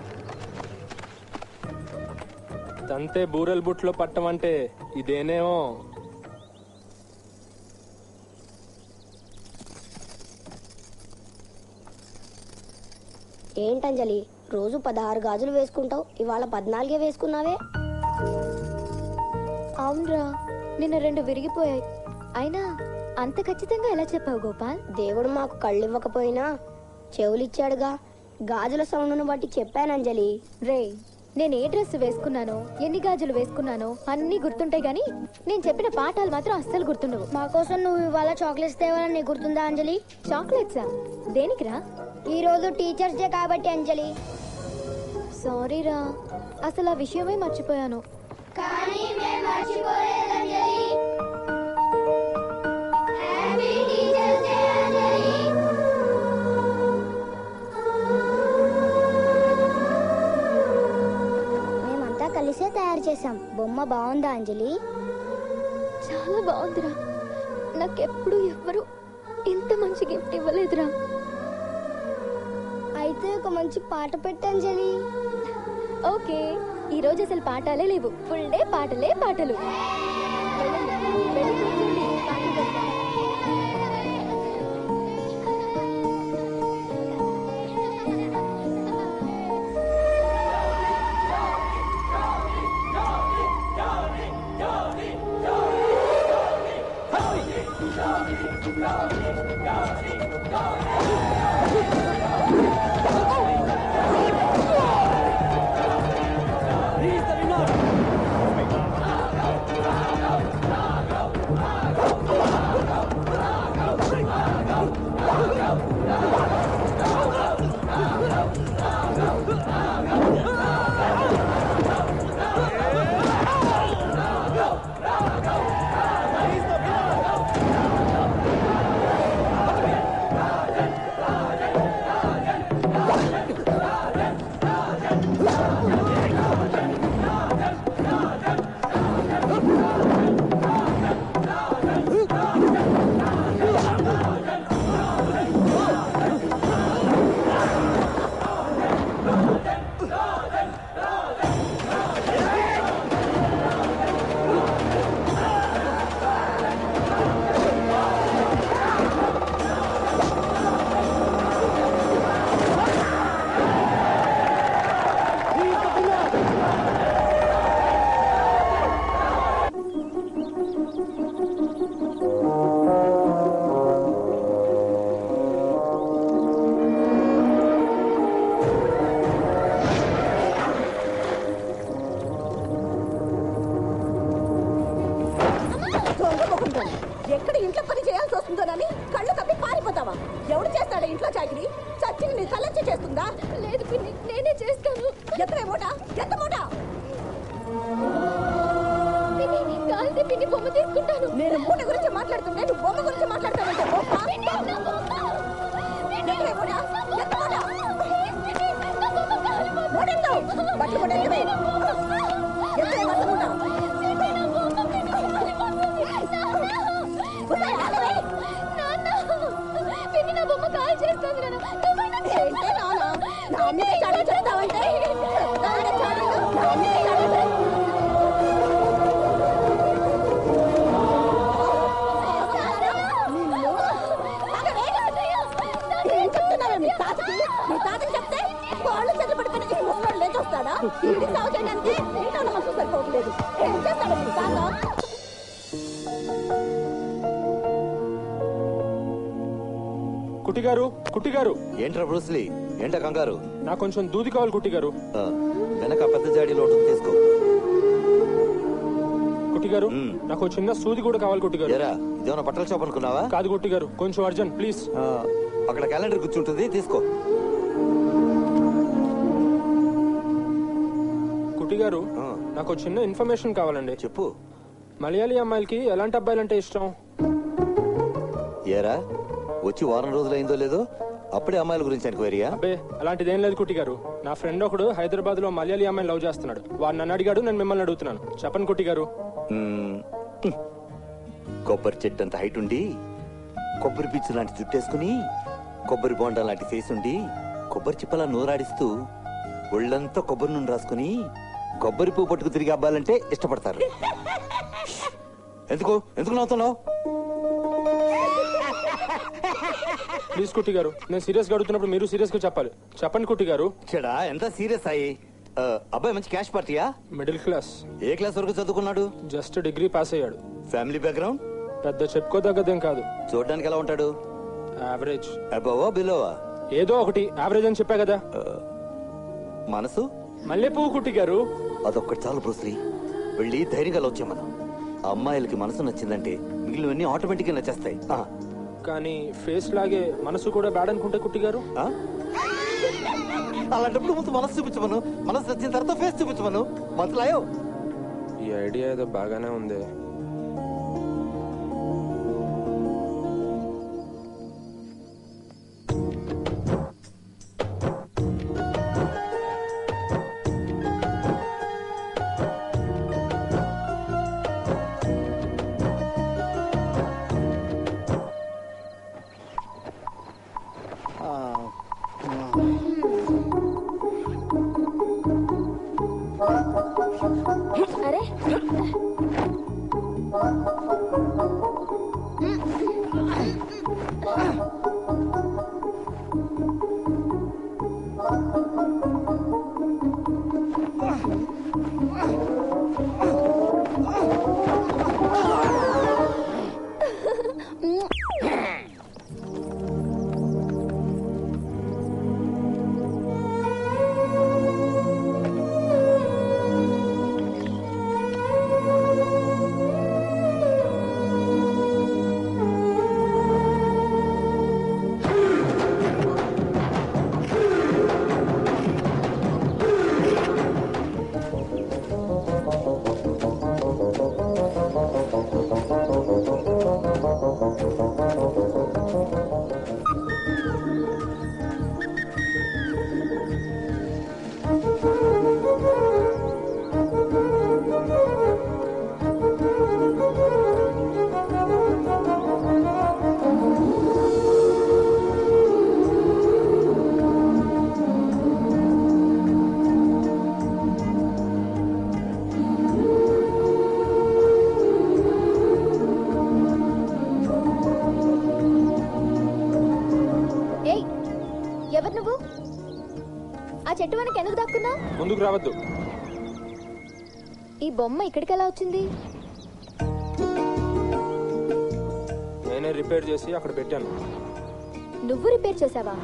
తంతే బూరెల్ బుట్లో పట్టమంటే ఇదేనేమో. ఏంటంజలి, రోజు 16 గాజులు వేసుకుంటావు, ఇవాళ 14 వేసుకున్నావే? అవునరా, నిన్న 2 విరిగిపోయాయి. అయినా అంత ఖచ్చితంగా ఎలా చెప్పావు గోపాల్? దేవుడు మాకు కళ్ళు ఇవ్వకపోయినా చెవులిచ్చాడుగా. గాజుల సౌండ్ను బట్టి చెప్పానంజలి. రే, నేను ఏ డ్రెస్ వేసుకున్నానో, ఎన్ని గాజులు వేసుకున్నానో అన్ని గుర్తుంటాయి గానీ నేను చెప్పిన పాఠాలు మాత్రం అస్సలు గుర్తుండవు. మా కోసం నువ్వు ఇవాళ చాక్లెట్స్ తేవాలని నీకు గుర్తుందా అంజలి? చాక్లెట్సా? దేనికిరా? ఈ రోజు టీచర్స్ డే కాబట్టి అంజలి. సారీరా, అసలు ఆ విషయమే మర్చిపోయాను. కానీ మేము మర్చిపోలేదంజలి. హ్యాపీ టీచర్స్ డే అంజలి. మేమంతా కలిసే తయారు చేసాం. బొమ్మ బాగుందా అంజలి? చాలా బాగుందిరా. నాకెప్పుడు ఎవ్వరు ఇంత మంచి గిఫ్ట్ ఇవ్వలేదురా. అయితే ఒక మంచి పాట పెట్టంజలి. ఓకే, ఈ రోజు అసలు పాఠాలే లేవు. ఫుల్ డే పాటలే పాటలు. వెళ్ళి కూర్చోండి, పాటలు పెడతాను. పిన్ని నేనే చేస్తాను. ఎత్తరే మూట, ఎత్త మూట. పిన్ని కాల్సి పిన్ని బొమ్మ తీసుకుంటాను. నేను మూట గురించి మాట్లాడుతుంటే నువ్వు బొమ్మ గురించి మాట్లాడతావంటే బొమ్మ. ఎత్తరే మూట, ఎత్త మూట. మూటెత్తు, బట్టలు మూట ఎత్తవే. ఎత్తరే బట్టలు మూట. పిన్ని నా బొమ్మ కాల్ చేస్తాను. ఏంటే నాన్న, నా అన్నిటి చాడలు చెప్తావంటే నాన్న చాడలు, నా అన్నిటి చాడలు. ఏం చెప్తున్నావే మీ తాతకి? మీ తాతకి చెప్తే వాళ్ళు చెట్లు పడుకుని ఈ ముసలోడు లేచొస్తాడా? ఇంటి సాగు చేయడానికి ఇంట్లో ఉన్న మనసు సరిపోవట్లేదు. ఏం చేస్తాడు మీ తాత? కుట్టిగారు, కుట్టిగారు. ఏంట్రా బ్రూస్లీ, ఏంటా కంగారు? నాకు కొంచెం దూది కావాలి కుట్టిగారు. వెనక పెద్ద జాడీలో ఉంటుంది, తీసుకో. కుట్టిగారు, నాకు చిన్న సూది కూడా కావాలి కుట్టిగారు. ఇదేమన్నా బట్టల షాప్ అనుకున్నావా? కాదు కుట్టిగారు, కొంచెం అర్జెంట్ ప్లీజ్. అక్కడ క్యాలెండర్ కూర్చుంటుంది, తీసుకో. కుట్టిగారు, నాకు చిన్న ఇన్ఫర్మేషన్ కావాలండి. చెప్పు. మలయాళీ అమ్మాయిలకి ఎలాంటి అబ్బాయిలంటే ఇష్టం? ఏరా, వచ్చి వారం రోజులైందో లేదో అప్పుడే అమ్మాయిల గురించి ఎంక్వైరీయా? అబ్బే అలాంటిదేం లేదు కుట్టిగారు. నా ఫ్రెండ్ ఒకడు హైదరాబాద్ లో మలయాళీ అమ్మాయిని లవ్ చేస్తున్నాడు. వాడు నన్ను అడిగాడు, నేను మిమ్మల్ని అడుగుతున్నాను. చెప్పండి కుట్టిగారు. కొబ్బరి చెట్టు అంత హైట్ ఉండి, కొబ్బరి పీచు లాంటి చుట్టేసుకుని, కొబ్బరి బోండా లాంటి ఫేస్ ఉండి, కొబ్బరి చిప్పలా నోరాడిస్తూ, ఒళ్ళంతా కొబ్బరి నూనె రాసుకుని, కొబ్బరి పువ్వు పట్టుకు తిరిగి అబ్బాలంటే ఇష్టపడతారు. ఎందుకు ఎందుకు నవ్వుతున్నావు? ప్లీజ్ కుట్టి గారు, నేను సీరియస్ గా అడుగుతున్నప్పుడు మీరు సీరియస్ గా చెప్పాలి. చెప్పండి కుట్టి గారు. చెడా ఎంత సీరియస్ అయ్యి? అబ్బాయి మంచి క్యాష్ పార్టీయా? Middle class. ఏ క్లాస్ వరకు చదువుకున్నాడు? జస్ట్ డిగ్రీ పాస్ అయ్యాడు. Family background? పెద్ద చెప్పుకోదగ్గదేం కాదు. చూడడానికి ఎలా ఉంటాడు? యావరేజ్. అబోవా బిలోవా? ఏదో ఒకటి యావరేజ్ అని చెప్పా కదా. మనసు? మల్లెపువ్వు కుట్టి గారు. అదొక్కటి చాలు బ్రూస్లీ. వెళ్ళి ధైర్యంగా వచ్చాం మనం. అమ్మాయిలకి మనసు నచ్చిందంటే మిగిలినవన్నీ ఆటోమేటిక్ గా నచ్చేస్తాయి. కానీ ఫేస్ లాగే మనసు కూడా బ్యాడ్ అనుకుంటే కుట్టి గారు. అలాంటప్పుడు ముందు మనసు చూపించమను, మనసు నచ్చిన తర్వాత ఫేస్ చూపించమను. మంత్రాయో ఈ ఐడియా ఏదో బాగానే ఉంది. అరే ఎవరు నువ్వు? ఆ చెట్టు వెనక ఎందుకు దాక్కున్నావు? ముందుకు రావద్దు. ఈ బొమ్మ ఇక్కడికి ఎలా వచ్చింది? నేనే రిపేర్ చేసి అక్కడ పెట్టాను. నువ్వు రిపేర్ చేసావా?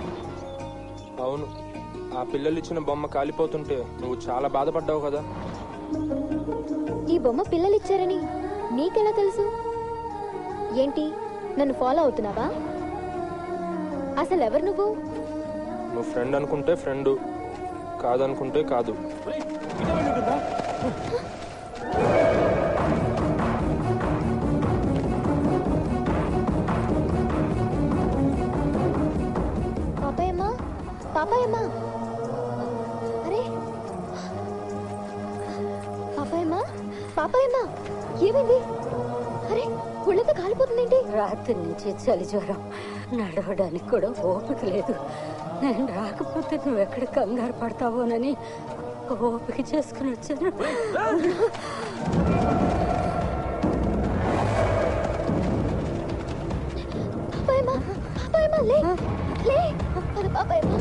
అవును. ఆ పిల్లలు ఇచ్చిన బొమ్మ కాలిపోతుంటే నువ్వు చాలా బాధపడ్డావు కదా. ఈ బొమ్మ పిల్లలు ఇచ్చారని నీకెలా తెలుసు? ఏంటి నన్ను ఫాలో అవుతున్నావా? అసలు ఎవరు నువ్వు? నువ్వు ఫ్రెండ్ అనుకుంటే ఫ్రెండ్, కాదనుకుంటే కాదు. పాపాయమ్మా, పాపాయమ్మా, అరే పాపాయమ్మా, పాపాయమ్మా, ఏమైంది? అరే ఒళ్ళంతా కాలిపోతుందేంటి? రాత్రి నుంచి చలి జ్వరం, నడవడానికి కూడా ఓపిక లేదు. నేను రాకపోతే నువ్వు ఎక్కడ కంగారు పడతావోనని ఓపిక చేసుకుని వచ్చాను. పాపాయమ్మా, పాపాయమ్మా, లే లే, అరే పాపాయమ్మా.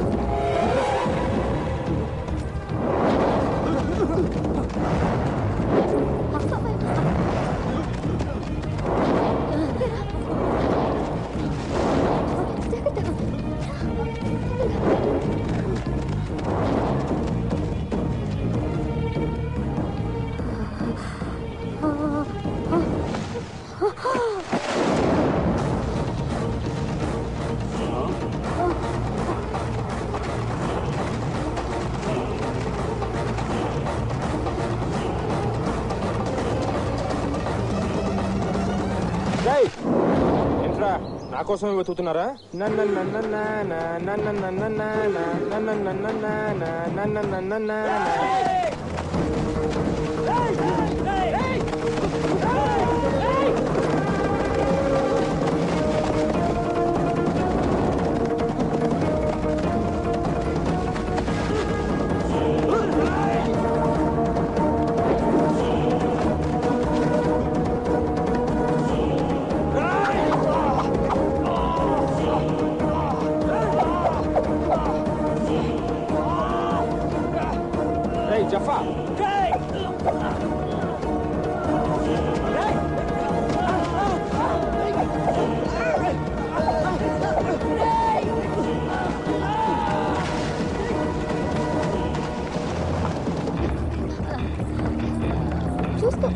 ఏంట్రా నా కోసం వెతుకుతున్నారా? జఫా చూసుకో.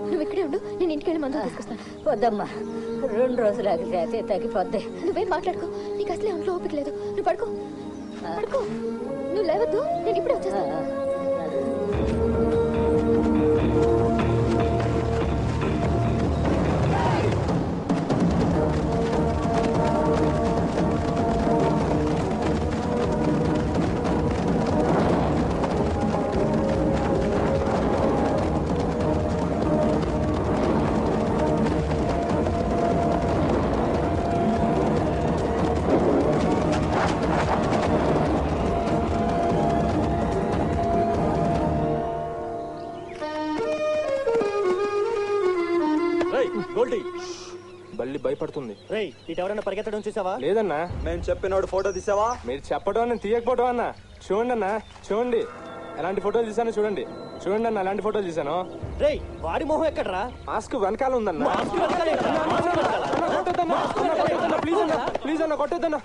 నువ్వు ఇక్కడే ఉండు, నేను ఇంటికి వెళ్ళి మందులు తీసుకొస్తాను. వద్దమ్మా, 2 రోజులు ఆగితే అదే తగ్గిపోద్ది. నువ్వేం మాట్లాడుకో, నీకు అసలే ఒంట్లో ఓపిక లేదు. నువ్వు పడుకో, పడుకో. నువ్వు లేవద్దు, నేను ఇప్పుడే వచ్చేస్తాను. బల్లి భయపడుతుంది. ఇటు ఎవరైనా పరిగెత్తడం చూసావా? లేదన్నా. నేను చెప్పినోడు ఫోటో తీసావా? మీరు చెప్పడం అని తీయకపోవడం అన్నా. చూడండి అన్నా, చూడండి ఎలాంటి ఫోటోలు తీసాను. చూడండి చూడండి అన్న, ఎలాంటి ఫోటోలు తీసాను. రేయ్, వాడి మొహం ఎక్కడరా? మాస్క్ వెనకాల ఉందన్నా. ప్లీజ్ అన్న కొట్టేద్దన్నా.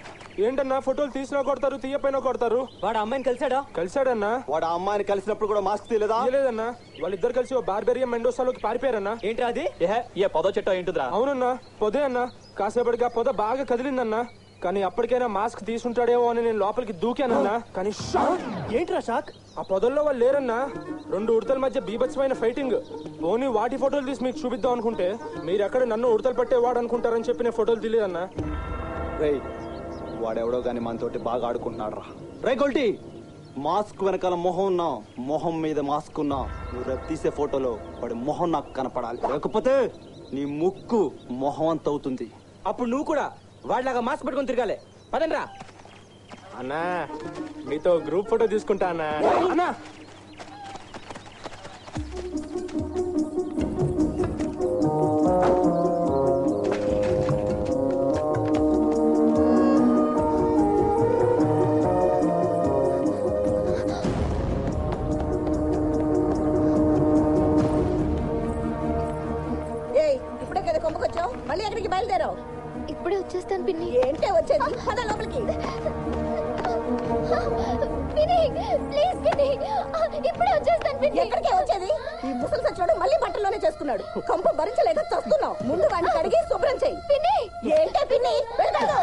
ఏంటన్నా ఫోటోలు తీసినా కొడతారు, తీయపోయినా కొడతారు. వాడు అమ్మాయిని కలిసాడా? కలిసాడన్నా. వాడు ఆ అమ్మాయిని కలిసినప్పుడు కూడా మాస్క్ తీయలేదా? తీయలేదన్నా. వాళ్ళిద్దరు కలిసి ఓ బార్బేరియా మెండోసాలోకి పారిపోయారన్నా. ఏంటి అది? ఏ పొద చెట్టు ఏంటిదిరా? అవునన్నా, పొదే అన్నా. కాసేపటిగా పొద బాగా కదిలిందన్నా. కానీ అప్పటికైనా మాస్క్ తీసుంటాడేమో అని నేను లోపలికి దూకానన్నా. కానీ షాక్. ఏంట్రా షాక్? ఆ పొదల్లో వాళ్ళు లేరన్నా. 2 ఉడతల మధ్య బీభత్సమైన ఫైటింగ్. ఓన్లీ వాటి ఫోటోలు తీసి మీకు చూపిద్దాం అనుకుంటే మీరు ఎక్కడ నన్ను ఉడతలు పట్టేవాడు అనుకుంటారని చెప్పి నేను ఫోటోలు తీయలేదన్నా. రేయ్, వాడెవడో గాని మనతోటి బాగా ఆడుకుంటున్నాడు రా. రే గొల్టీ, మాస్క్ వెనకాల మొహం ఉన్నా, మొహం మీద మాస్క్ ఉన్నా, నువ్వు రేపు తీసే ఫోటోలో వాడి మొహం నాకు కనపడాలి. లేకపోతే నీ ముక్కు మొహం అంత అవుతుంది. అప్పుడు నువ్వు కూడా వాడిలాగా మాస్క్ పెట్టుకొని తిరగాలి. పదండ్రా. అన్నా, మీతో గ్రూప్ ఫోటో తీసుకుంటా అన్నా. అన్నా మళ్ళీ ఎక్కడికి బయలుదేరావు? ఇప్పుడే వచ్చేస్తాను పిన్ని. ఏంటే వచ్చేది? పద లోపలికి. పిన్ని ప్లీజ్ పిన్ని, ఇప్పుడే వచ్చేస్తాను పిన్ని. ఎక్కడికే వచ్చేది? ఈ ముసలి సచ్చాడు మళ్ళీ బట్టల్లోనే చేసుకున్నాడు. కంప భరించలేక చస్తున్నావు. ముందు వాడిని కడిగి శుభ్రం చెయ్యి. పిన్ని ఏంటే పిన్ని? వెళ్తాను.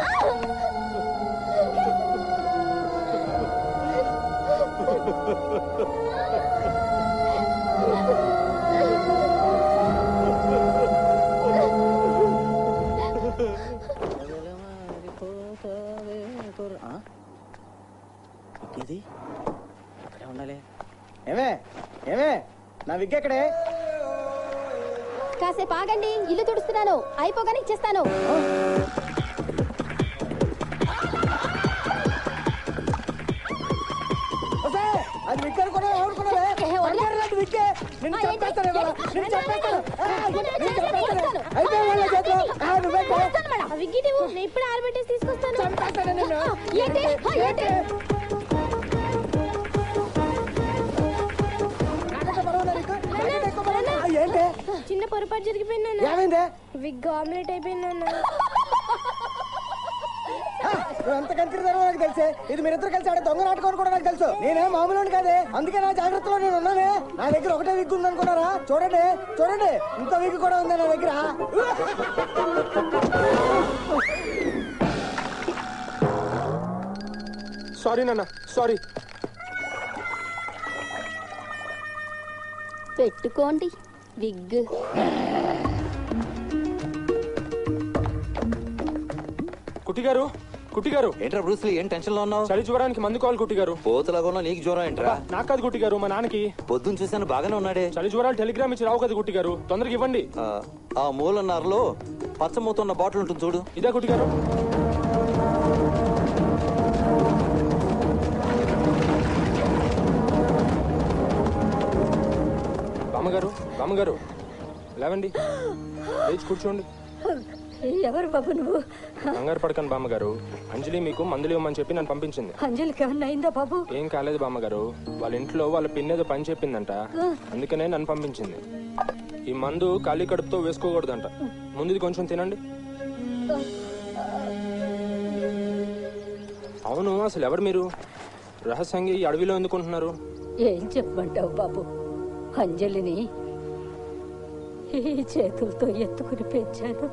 అక్కడే ఉండాలి. ఏమే ఏమే నా విగ్ ఎక్కడే? కాసేపు ఆగండి, ఇల్లు తుడుస్తున్నాను, అయిపోగానే ఇచ్చేస్తాను. అది విగ్ అనుకున్నావా? అనుకున్నావే విగ్గే. నిన్ను చంపేస్తాను ఇవాళ. నిన్ను చంపేస్తాను. అయిపోయి వాళ్ళ చేతిలో. ఇప్పుడు ఆరబెట్టేసి తీసుకొస్తాను. చంపేస్తాను నిన్ను. ఏంటి ఏంటి? ఏంటి? చిన్న పొరపాటు జరిగిపోయింది. ఏమైంది? విగ్ ఆమ్లెట్ అయిపోయిందన్న. ఎంత కంటిదారో నాకు తెలుసే. ఇది మీరిద్దరు కలిసి ఆడే దొంగ నాటకం కూడా నాకు తెలుసు. నేనే మామూలు కాదే, అందుకే నా జాగ్రత్తలో నేను ఉన్నానే. నా దగ్గర ఒకటే విగ్ ఉంది అనుకున్నారా? చూడండి చూడండి, ఇంత విగ్ కూడా ఉంది నా దగ్గర. సారీ నాన్న, సారీ. పెట్టుకోండి విగ్. కుట్టిగారు, కుట్టిగారు. ఏంట్రా బ్రూస్లీ, ఏం టెన్షన్ లో ఉన్నావు? చలి జ్వరానికి మందు కావాలి కుట్టిగారు. పోతులాగా ఉన్నావు, నీకు జ్వరం ఏంట్రా? నాకు కాదు కుట్టిగారు, మా నాన్నకి. పొద్దున్న చూశాను బాగానే ఉన్నాడే. చలి జ్వరాలు టెలిగ్రామ్ ఇచ్చి రావు కదా కుట్టిగారు, తొందరగా ఇవ్వండి. ఆ మూలన్నారులో పచ్చమూతున్న బాటిల్ ఉంటుంది చూడు. ఇదే కుట్టిగారు. బామ్మగారు, బామ్మగారు లేవండి, లేచి కూర్చోండి. ఎవరు బాబు నువ్వు? కంగారు పడకండి బామ్మగారు, అంజలి మీకు మందులు ఇవ్వమని చెప్పి నన్ను పంపించింది. అంజలికి ఏమన్నా అయిందా బాబు? ఏం కాలేదు బామ్మగారు, వాళ్ళ ఇంట్లో వాళ్ళ పిన్నేదో పని చెప్పిందంట, అందుకనే నన్ను పంపించింది. ఈ మందు ఖాళీ కడుపుతో వేసుకోకూడదంట. ముందు ఇది కొంచెం తినండి. అవును, అసలు ఎవరు మీరు? రహస్యంగా ఈ అడవిలో ఎందుకుంటున్నారు? ఏం చెప్పమంటావు బాబు? అంజలిని ఈ చేతులతో ఎత్తుకుని పెంచాను.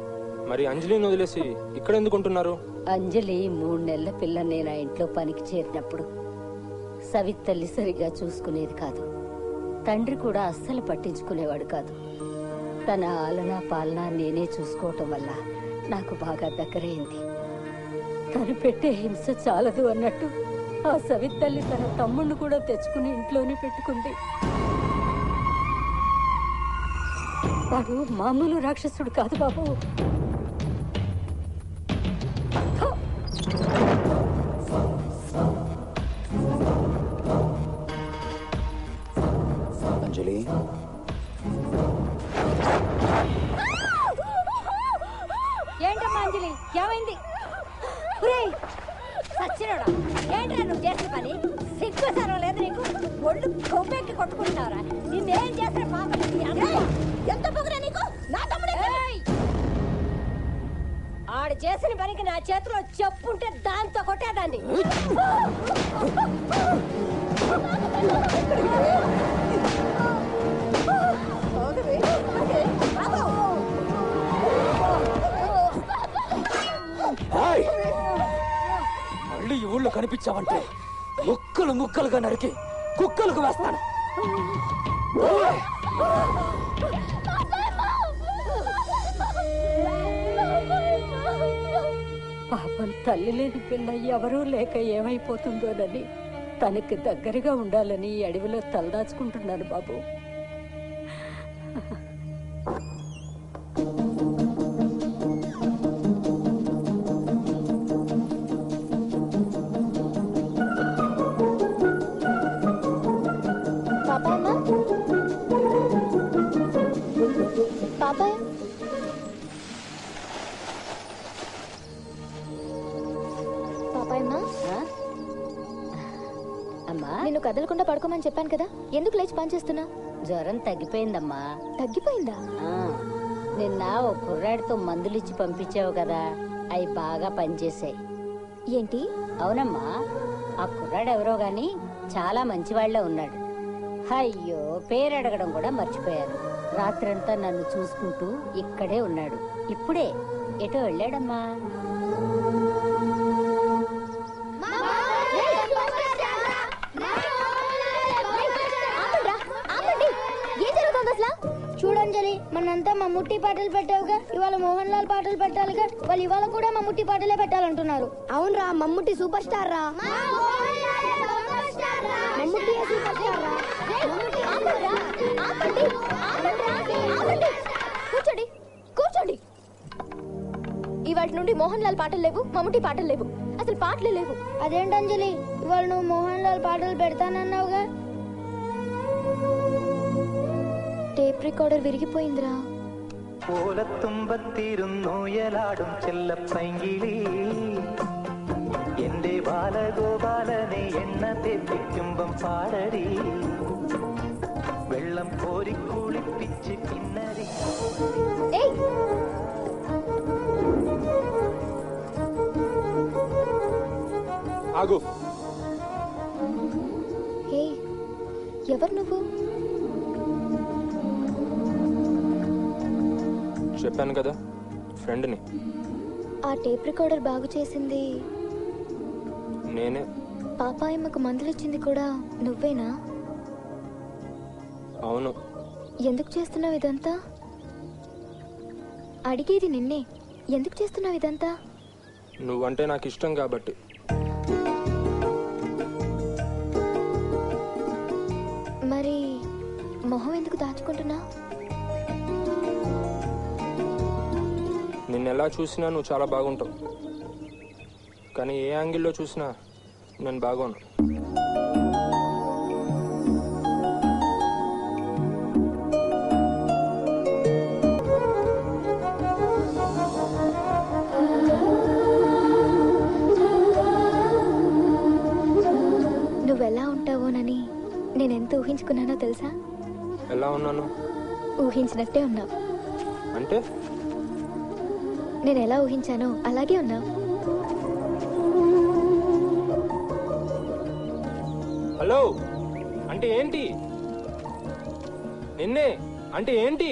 మరి అంజలిని వదిలేసి ఇక్కడ ఎందుకుంటున్నారు? అంజలి 3 నెలల పిల్ల నేను ఆ ఇంట్లో పనికి చేరినప్పుడు సవితల్లి సరిగా చూసుకునేది కాదు. తండ్రి కూడా అస్సలు పట్టించుకునేవాడు కాదు. తన ఆలనా పాలన నేనే చూసుకోవటం వల్ల నాకు బాగా దగ్గరైంది. తను పెట్టే హింస చాలదు అన్నట్టు ఆ సవితల్లి తన తమ్ముణ్ణి కూడా తెచ్చుకుని ఇంట్లోనే పెట్టుకుంది. వాడు మామూలు రాక్షసుడు కాదు బాబు. అంజలి, ఏంటమ్మా అంజలి, ఏమైంది? సచ్చినోడా, ఏంట్రా నువ్వు చేసిన పని? సిగ్గు సరం లేదు నీకు? ఒళ్ళు కొవ్వెక్కి కొట్టుకుంటున్నారా? నిన్నేం చేసిన పాప? ఎంత పొగరా నీకు? నా తమ్ముడే ఆడు చేసిన పనికి నా చేతిలో చెప్పుంటే దాంతో కొట్టేదాన్ని. మళ్ళీ ఈ ఊళ్ళో కనిపించావంటే ముక్కలు ముక్కలుగా నరికి కుక్కలకు వేస్తాను. పాపం తల్లి లేని పిల్ల ఎవరూ లేక ఏమైపోతుందోనని తనకి దగ్గరగా ఉండాలని ఈ అడవిలో తలదాచుకుంటున్నాను బాబు. నిన్ను కదలకుండా పడుకోమని చెప్పాను కదా, ఎందుకు లేచి పని చేస్తున్నా? జ్వరం తగ్గిపోయిందమ్మా. తగ్గిపోయిందా? నిన్న ఓ కుర్రాడితో మందులిచ్చి పంపించావు కదా, అవి బాగా పనిచేశాయి. ఏంటి? అవునమ్మా, ఆ కుర్రాడు ఎవరో గాని చాలా మంచివాళ్లే ఉన్నాడు. అయ్యో, పేరు అడగడం కూడా మర్చిపోయాను. రాత్రంతా నన్ను చూసుకుంటూ ఇక్కడే ఉన్నాడు. ఇప్పుడే ఎటో వెళ్ళాడమ్మా. చూడంజలి, మనంతా మమ్ముట్టి పాటలు పెట్టావుగా, ఇవాళ మోహన్ లాల్ పాటలు పెట్టాలిగా. వాళ్ళు ఇవాళ కూడా మమ్ముట్టి పాటలే పెట్టాలంటున్నారు. అవునరా, మమ్ముట్టి సూపర్ స్టార్ రా. మమ్ముట్టి సూపర్ స్టార్ రా. కూర్చోండి, కూర్చోండి. ఇవాటి నుండి మోహన్ లాల్ పాటలు లేవు, మమ్ముట్టి పాటలు లేవు, అసలు పాటలే లేవు. అదేంటంజలి, ఇవాళ నువ్వు మోహన్ లాల్ పాటలు పెడతానన్నావుగా. Tape recorder വിരിగిപ്പോയിന്ദ്രാ. ഓലത്തുമ്പത്തിരുന്നൂയലാടും ചെല്ലപ്പൈങ്കിളി എന്റെ ബാലഗോപാലനെ എണ്ണ തെറ്റിക്കുമ്പം പാടടി വെള്ളം കോരി കുളിപ്പിച്ച് പിന്നരി. ఆగు. హే, ఎవరు నువ్వు? చెప్పాను కదా, ఫ్రెండ్ని. ఆ టేప్ రికార్డర్ బాగు చేసింది నేనే. పాపాయమ్మకు మందులు ఇచ్చింది కూడా నువ్వేనా? అవును. ఎందుకు చేస్తున్నావు ఇదంతా? అడిగేది నిన్నే, ఎందుకు చేస్తున్నావు ఇదంతా? నువ్వంటే నాకు ఇష్టం కాబట్టి. మరి మొహం ఎందుకు దాచుకుంటున్నా? నిన్నెలా చూసినా నువ్వు చాలా బాగుంటావు, కానీ ఏ యాంగిల్లో చూసినా నేను బాగోను. నువ్వెలా ఉంటావోనని నేనెంత ఊహించుకున్నానో తెలుసా? ఎలా ఉన్నాను? ఊహించినట్టే ఉన్నావు. అంటే నేను ఎలా ఊహించానో అలాగే ఉన్నావు. హలో అంటే ఏంటి? నిన్నే అంటే ఏంటి?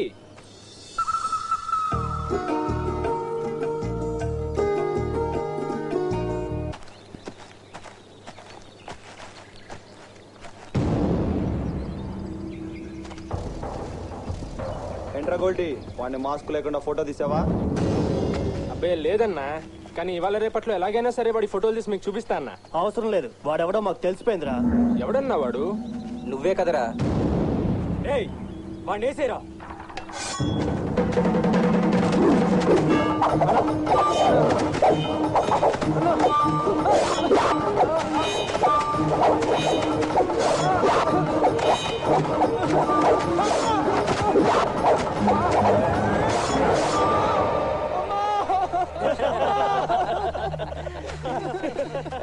ఏంట్రా గోల్టీ, వాడిని మాస్క్ లేకుండా ఫోటో తీసావా? అబ్బే లేదన్నా, కానీ ఇవాళ రేపట్లో ఎలాగైనా సరే వాడి ఫోటోలు తీసి మీకు చూపిస్తా అన్న. అవసరం లేదు, వాడెవడో మాకు తెలిసిపోయిందిరా. ఎవడన్నా వాడు? నువ్వే కదరా. ఏయ్, వాడిని వేసేరా.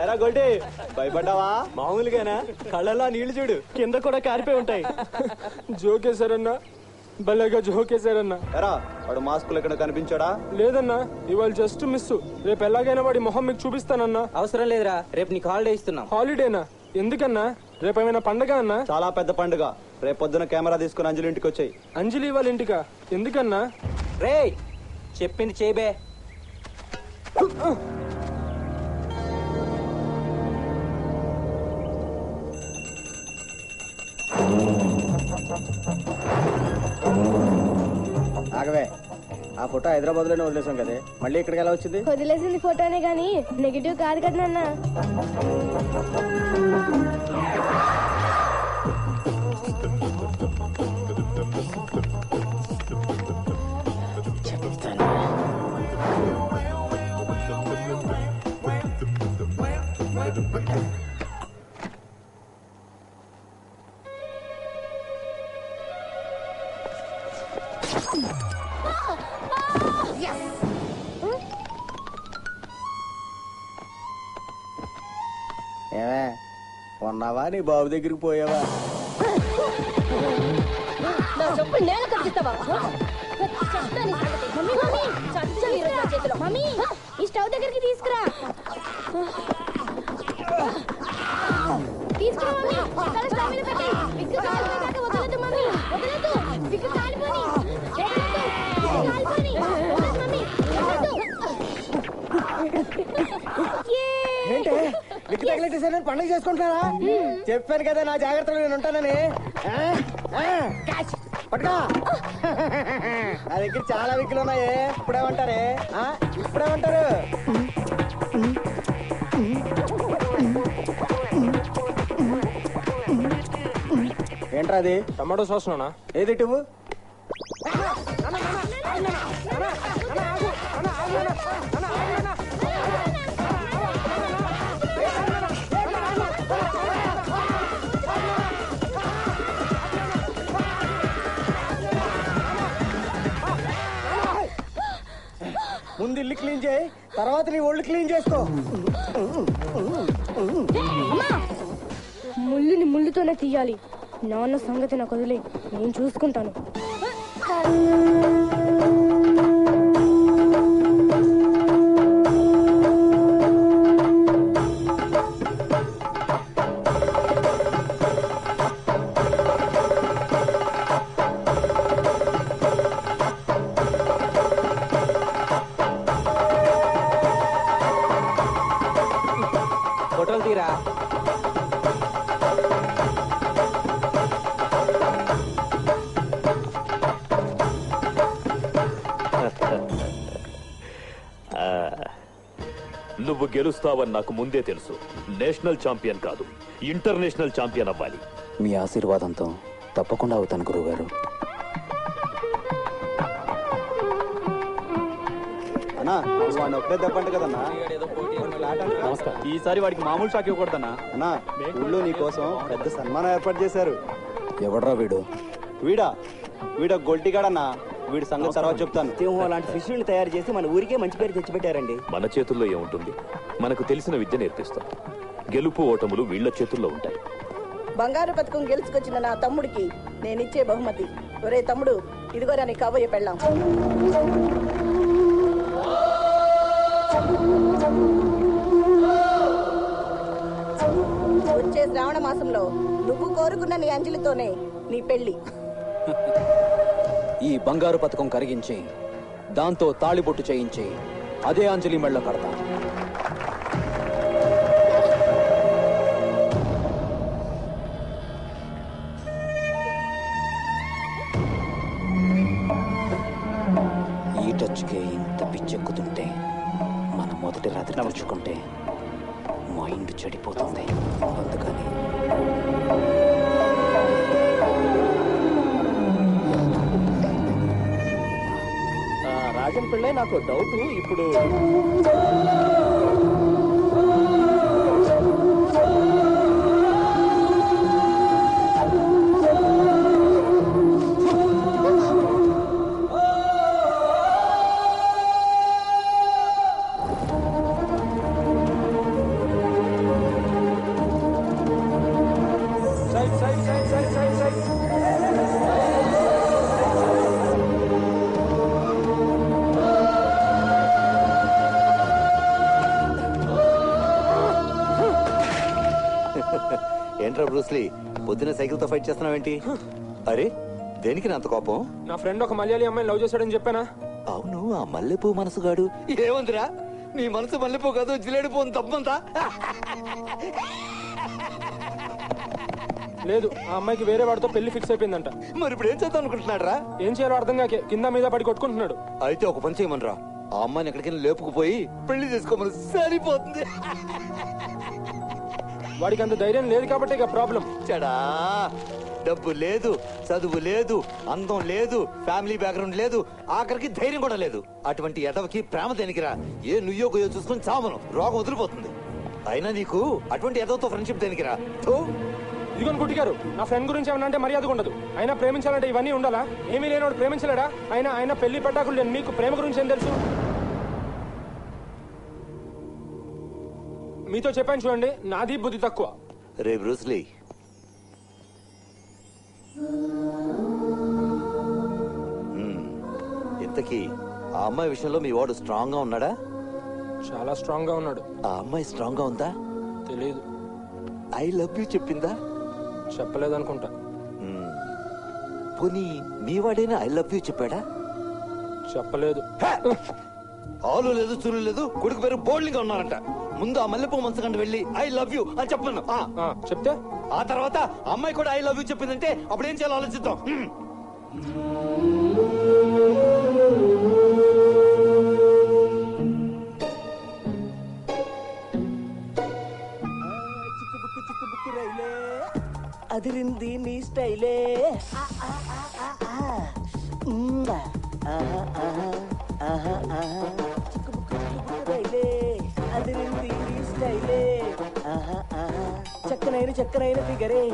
ఎరా గోల్టీ, భయపడ్డావా? మామూలుగానా? కళ్ళలా నీళ్లు చూడు, కింద కూడా కారిపోయి ఉంటాయి. జోకేశారన్నా, భలేగా జోకేశారన్నా. ఎరా, వాడు మాస్క్ లేకుండా కనిపించాడా? లేదన్నా, ఇవాళ జస్ట్ మిస్. రేపు ఎలాగైనా వాడి మొహం మీకు చూపిస్తానన్నా. అవసరం లేదురా, రేపు నీకు హాలిడే ఇస్తున్నాం. హాలిడేనా? ఎందుకన్నా? రేపు ఏమైనా పండగ అన్నా? చాలా పెద్ద పండుగ. రేపు పొద్దున కెమెరా తీసుకుని అంజలి ఇంటికి వచ్చాయి. అంజలి వాళ్ళ ఇంటికా? ఎందుకన్నా? రే, చెప్పింది చేయబే. ఆగవే, ఆ ఫోటో హైదరాబాద్ లోనే వదిలేసాం కదే, మళ్ళీ ఇక్కడికి ఎలా వచ్చింది? వదిలేసింది ఫోటోనే గానీ నెగిటివ్ కాదు కదా నాన్న. ఏమే ఉన్నావా? నీ బాబు దగ్గరికి పోయావా? నా చెప్పు నేల కట్టిస్తావా? మమ్మీ ఈ స్టవ్ దగ్గరికి తీసుకురా. తీసుకురా మమ్మీ. ఇక్కడ స్టవ్ మీద పెట్టి విక్కు కాలిపోయాక వదలదు మమ్మీ. వదలదు. విక్కు కాలిపోని. కాలిపోని. వదలదు మమ్మీ. వదలదు. ఏంటే విక్కు తగిలేసారని పండుగ చేసుకుంటున్నారా? చెప్పాను కదా నా జాగ్రత్తలో నేను ఉంటానని. పట్టుకో. నా దగ్గర చాలా విక్కులు ఉన్నాయి. ఇప్పుడేమంటారే? ఇప్పుడేమంటారు? ఏంట్రా అది? టమాటో సాస్ నానా. ఏది ఇటువు? ముందు ఇల్లు క్లీన్ చేయి, తర్వాత నీ ఒళ్ళు క్లీన్ చేసుకో. ముళ్ళుని ముళ్ళుతోనే తీయాలి. నాన్న సంగతి నాకు వదిలే, నేను చూసుకుంటాను. ఫోటోలు తీరా. నువ్వు గెలుస్తావని నాకు ముందే తెలుసు. నేషనల్ ఛాంపియన్ కాదు, ఇంటర్నేషనల్ ఛాంపియన్ అవ్వాలి. మీ ఆశీర్వాదంతో తప్పకుండా అవుతాను గురువుగారు. అన్నా వాడిని ఒక్కడే తప్పంట కదన్నా. నమస్కారం. ఈసారి వాడికి మామూలు షాక్ ఇవ్వకూడదన్నా. అన్నా ఊళ్ళో నీ కోసం పెద్ద సన్మానం ఏర్పాటు చేశారు. ఎవడ్రా వీడు? వీడ గొల్టిగాడన్నా. వీడి సంగతి తర్వాత చెప్తాను. సింహం లాంటి శిష్యుల్ని తయారు చేసి మన ఊరికే మంచి పేరు తెచ్చిపెట్టారండి. మన చేతుల్లో ఏముంటుంది? మనకు తెలిసిన విద్య నేర్పిస్తాం. గెలుపు ఓటములు వీళ్ల చేతుల్లో ఉంటాయి. బంగారు పథకం గెలుచుకొచ్చిన నా తమ్ముడికి నేనిచ్చే బహుమతి. ఒరే తమ్ముడు, ఇదిగోరా నీ కాబోయే పెళ్ళాం. వచ్చే శ్రావణ మాసంలో నువ్వు కోరుకున్న నీ అంజలితోనే నీ పెళ్లి. ఈ బంగారు పథకం కరిగించి దాంతో తాళిబొట్టు చేయించి అదే అంజలి మెళ్ళ కడతా. ఈ టచ్కే ఇంత పిచ్చెక్కుతుంటే మన మొదటి రాత్రి తలుచుకుంటే మైండ్ చెడిపోతుంది. అందుకని రాజన్ పిళ్ళై నాకు డౌట్. ఇప్పుడు ఏంట్రా బ్రూస్లీ, పొద్దున సైకిల్ తో ఫైట్ చేస్తున్నావేంటి? అరే దేనికి నా అంత కోపం? నా ఫ్రెండ్ ఒక మలయాళీ అమ్మాయిని లవ్ చేశాడని చెప్పానా? అవును, ఆ మల్లెపూ మనసుగాడు ఏముందిరా? నీ మనసు మల్లెపూ కాదు, జిలేడు పోను తప్పంతా. లేదు, ఆ అమ్మాయికి వేరే వాడితో పెళ్లి ఫిక్స్ అయిపోయిందంట. మరి ఇప్పుడు ఏం చేద్దాం అనుకుంటున్నాడు రా? ఏం చేయాలో అర్థం కాకే కింద మీద పడి కొట్టుకుంటున్నాడు. అయితే ఒక పని చేయమనరా, ఆ అమ్మాయిని ఎక్కడికైనా లేపుకుపోయి పెళ్లి చేసుకోమని. సరిపోతుంది. వాడికి అంత ధైర్యం లేదు కాబట్టి ఇక ప్రాబ్లం. చెడా, డబ్బు లేదు, చదువు లేదు, అందం లేదు, ఫ్యామిలీ బ్యాక్గ్రౌండ్ లేదు, ఆఖరికి ధైర్యం కూడా లేదు. అటువంటి ఎడవకి ప్రేమ దేనికిరా? ఏ నుయ్యో గొయ్యో చూసుకుని చావను, రోగం వదిలిపోతుంది. అయినా నీకు అటువంటి ఎదవతో ఫ్రెండ్షిప్ దేనికిరా? ఇదిగోని గుట్టి గారు, నా ఫ్రెండ్ గురించి ఏమన్నా అంటే మర్యాద ఉండదు. అయినా ప్రేమించాలంటే ఇవన్నీ ఉండాలా? ఏమీ లేనివాడు ప్రేమించలేడా? ఆయన పెళ్లి పట్టాకులు లేని మీకు ప్రేమ గురించి ఏం తెలుసు? మీతో చెప్పాను చూడండి, నాది బుద్ధి తక్కువ. రే బ్రూస్లీ, ఇంతకీ ఆ అమ్మాయి విషయంలో మీ వాడు స్ట్రాంగ్ గా ఉన్నాడా? చాలా స్ట్రాంగ్ గా ఉన్నాడు. ఆ అమ్మాయి స్ట్రాంగ్ గా ఉందా? తెలీదు. ఐ లవ్ యూ చెప్పిందా? చెప్పలేదు అనుకుంటా. పోనీ మీ వాడైనా ఐ లవ్ యూ చెప్పాడా? చెప్పలేదు. ఆలు లేదు చూలు లేదు, కొడుకు పేరు బోల్డ్గా ఉన్నారంట. ముందు ఆ మల్లెపూ మనసుకంట వెళ్ళి ఐ లవ్ యూ అని చెప్పను. చెప్తే ఆ తర్వాత అమ్మాయి కూడా ఐ లవ్ యూ చెప్పిందంటే అప్పుడు ఏం చేయాలో ఆలోచిద్దాం. అదిరింది నీ స్టైలే, అదిరింది నీ స్టైలే, చక్కనైన ఫిగరే,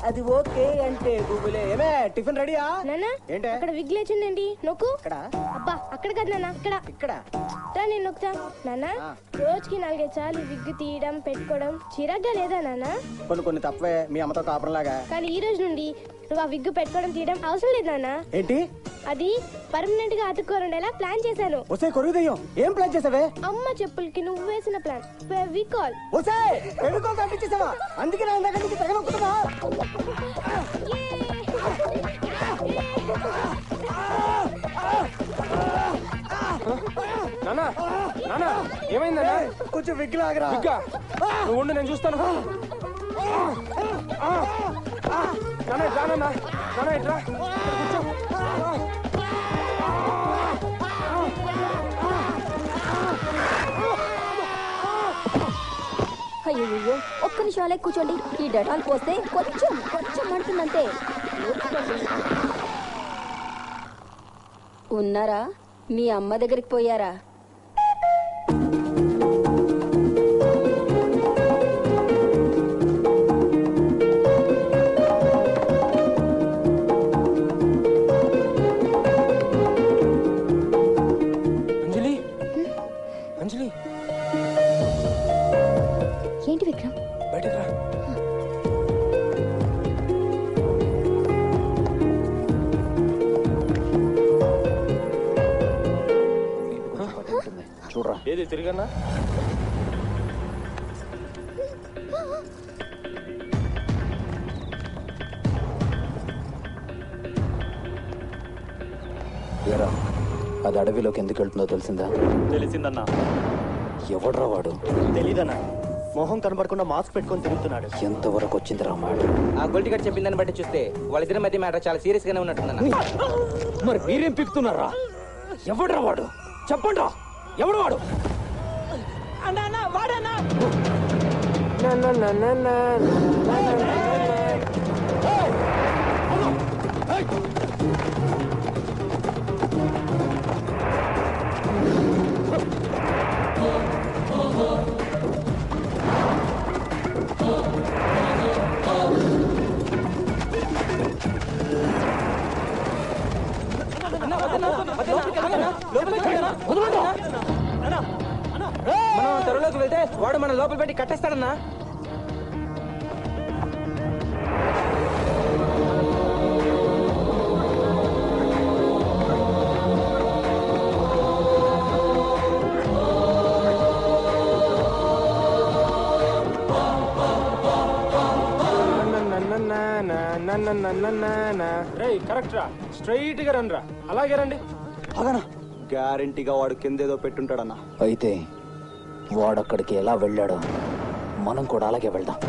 అది ఓకే అంటే గుబులే. ఏమే టిఫిన్ రెడీయా? నాన్న ఏంటి అక్కడ విగ్ లేచిందండి, నొక్కు. అబ్బా అక్కడ కదా నాన్న, ఇక్కడ రా, నేను నొక్కుతా. నాన్న రోజుకి 4-5 సార్లు విగ్ తీయడం పెట్టుకోవడం చిరాగ్గా లేదా నాన్న? కొన్ని తప్పే మీ అమ్మతో కాపురంలాగా. కానీ ఈ రోజు నుండి నువ్వు ఆ విగ్ పెట్టుకోవడం తీయడం అవసరం లేదు నాన్న. ఏంటి అది పర్మనెంట్ గా అతుక్కోరుండేలా ప్లాన్ చేశాను. ఒసే కొరుదయ్యం, ఏం ప్లాన్ చేసావే? అమ్మ చెప్పులకి నువ్వు వేసిన ప్లాన్ ఫెవికాల్. ఒసే ఫెవికాల్ తప్పించేసావా? అందుకే నా ఇందాక నుంచి తెగ నొక్కుతున్నా. నానా నానా ఏమైందన్నా? కొంచెం విగ్ లాగరా. నువ్వు ఉండు, నేను చూస్తాను. నానా ఇట్రా, నానా ఇట్రా, కూర్చో. అయ్యో ఒక్క నిమిషం అలా కూర్చోండి. ఈ డెటాల్ పోస్తే కొంచెం అంటుందంతే. ఉన్నారా? మీ అమ్మ దగ్గరికి పోయారా? అంజలి ఏంటి విక్రమ్? బయటకు రా. చూడరా. ఏది తిరిగన్నా? ఏరా, అది అడవిలోకి ఎందుకు వెళ్తుందో తెలిసిందా? తెలిసిందన్నా. ఎవడ్రా వాడు? తెలీదన్నా. మొహం కనబడకుండా మాస్క్ పెట్టుకొని తిరుగుతున్నాడు. ఎంతవరకు వచ్చిందిరా మాట? ఆ గొల్టి గడ్ చెప్పిన దాన్ని బట్టి చూస్తే వాళ్ళిద్దరి మధ్య మ్యాటర్ చాలా సీరియస్ గానే ఉన్నట్టుందన్న. మరి మీరేం పిక్కుతున్నారా? ఎవడ్రా వాడు? చెప్పండి రా, ఎవడు వాడు? మనం త్వరలోకి వెళ్తే వాడు మన లోపల పెట్టి కట్టేస్తాడన్నా. కరెక్ట్ రా, స్ట్రైట్ గా రండి రా. అలాగే రండి. గ్యారంటీగా వాడు కిందేదో పెట్టుంటాడన్నా. అయితే వాడక్కడికి ఎలా వెళ్ళాడో మనం కూడా అలాగే వెళ్దాం.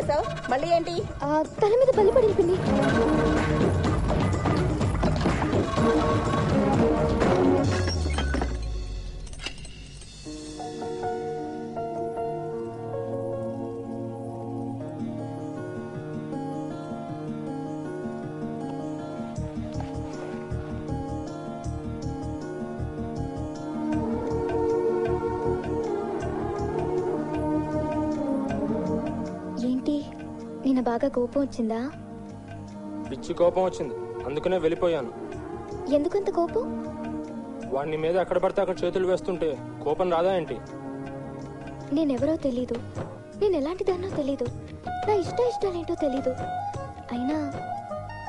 చేసావు? మళ్ళీ ఏంటి? తల మీద బల్లి పడింది పిన్ని. నిన్న బాగా కోపం వచ్చిందా? పిచ్చి కోపం వచ్చింది, అందుకనే వెళ్ళిపోయాను. ఎందుకంత కోపం? వాడిని మీద ఎక్కడ పడితే అక్కడ చేతులు వేస్తుంటే కోపం రాదా ఏంటి? నేనెవరో తెలీదు, నేను ఎలాంటి దాన్నో తెలీదు, నా ఇష్టాలేంటో తెలీదు. అయినా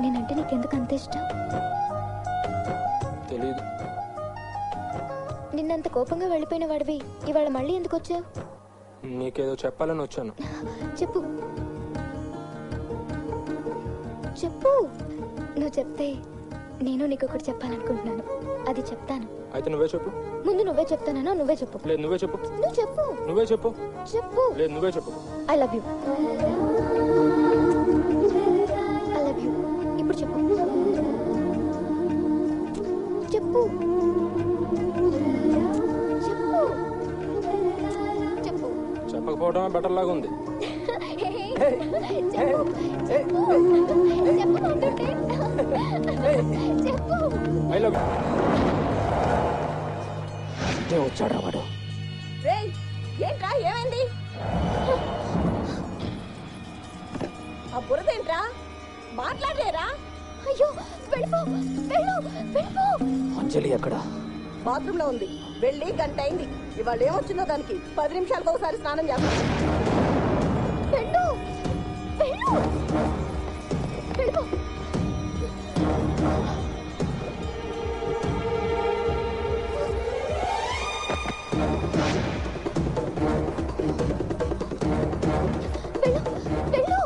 నేనంటే నీకెందుకు అంత ఇష్టం? తెలీదు. నిన్నంత కోపంగా వెళ్ళిపోయిన వాడివి ఇవాళ మళ్ళీ ఎందుకు వచ్చావు? నీకేదో చెప్పాలని వచ్చాను. చెప్పు చెప్పు. నువ్వు చెప్తే నేను నీకు ఒకటి చెప్పాలనుకుంటున్నాను, అది చెప్తాను. అయితే నువ్వే చెప్పు. ముందు నువ్వే చెప్తానో నువ్వే చెప్పు. లేదు నువ్వే చెప్పు. నువ్వు చెప్పు. నువ్వే చెప్పు. చెప్పు. లేదు నువ్వే చెప్పు. I love you. I love you. ఇప్పుడు చెప్పు. చెప్పు చెప్పు చెప్పు. చెప్పకపోవడమే బెటర్ లాగా ఉంది. వచ్చాడా వాడు? ఏంట్రా ఏమైంది? ఆ బురదేంట్రా? మాట్లాడలేరా? అయ్యో వెళ్ళిపో వెళ్ళు వెళ్ళిపో. అంజలి ఎక్కడ? బాత్రూమ్ లో ఉంది, వెళ్ళి గంట అయింది. ఇవాళ ఏమొచ్చిందో దానికి 10 నిమిషాలకు ఒకసారి స్నానం చేస్తాను. వెళ్ళు వెళ్ళు వెళ్ళిపో. వెళ్ళు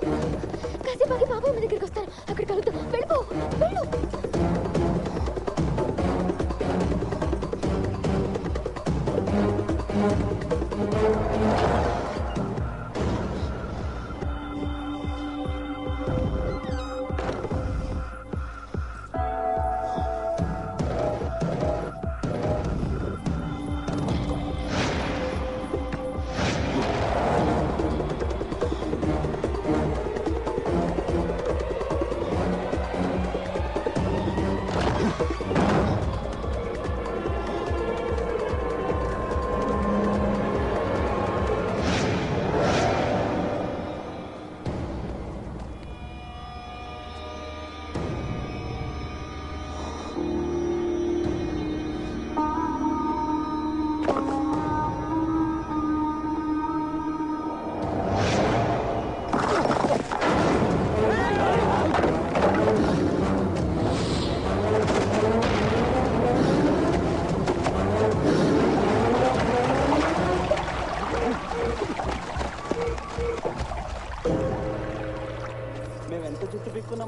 కాసేపు ఆగి బాబాయ్ మీ దగ్గరికి వస్తాను, అక్కడ కలుద్దాం. వెళ్ళిపో వెళ్ళు.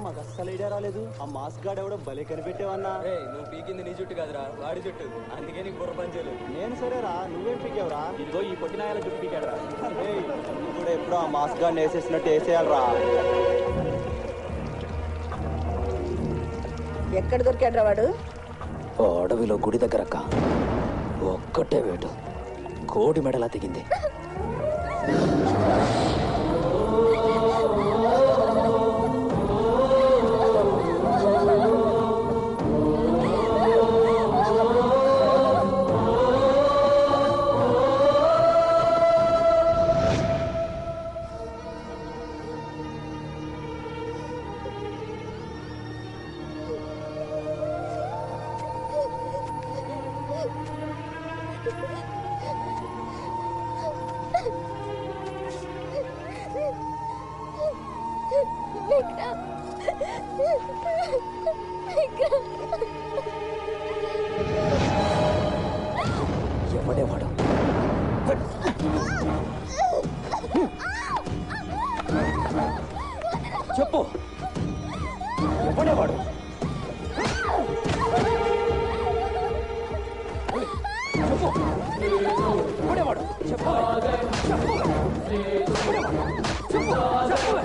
మాకు అస్సలు ఐడియా రాలేదు. ఆ మాస్క్ గార్డ్ ఎవడో భలే కనిపెట్టేవన్నా. నువ్వు పీకింది నీ జుట్టు కాదురా, వాడి జుట్టు, అందుకే నీకు బుర్ర పని చేయలేదు. నేను సరేరా, నువ్వేం పీకేవరా? ఇదిగో ఈ పొట్టినాయాల జుట్టు పీకాడరా. నువ్వు కూడా ఎప్పుడో ఆ మాస్క్ గార్డ్ వేసేసినట్టు వేసేయాలరా. ఎక్కడ దొరికాడ్రా వాడు? అడవిలో గుడి దగ్గర అక్క. ఒక్కటే వేటు కోడి మెడలా తెగింది. ఎవడేవాడు? చెప్పు, ఎవడేవాడు? చెప్పు, ఎవడేవాడు? చెప్పు, చెప్పు, చెప్పు, చెప్పు.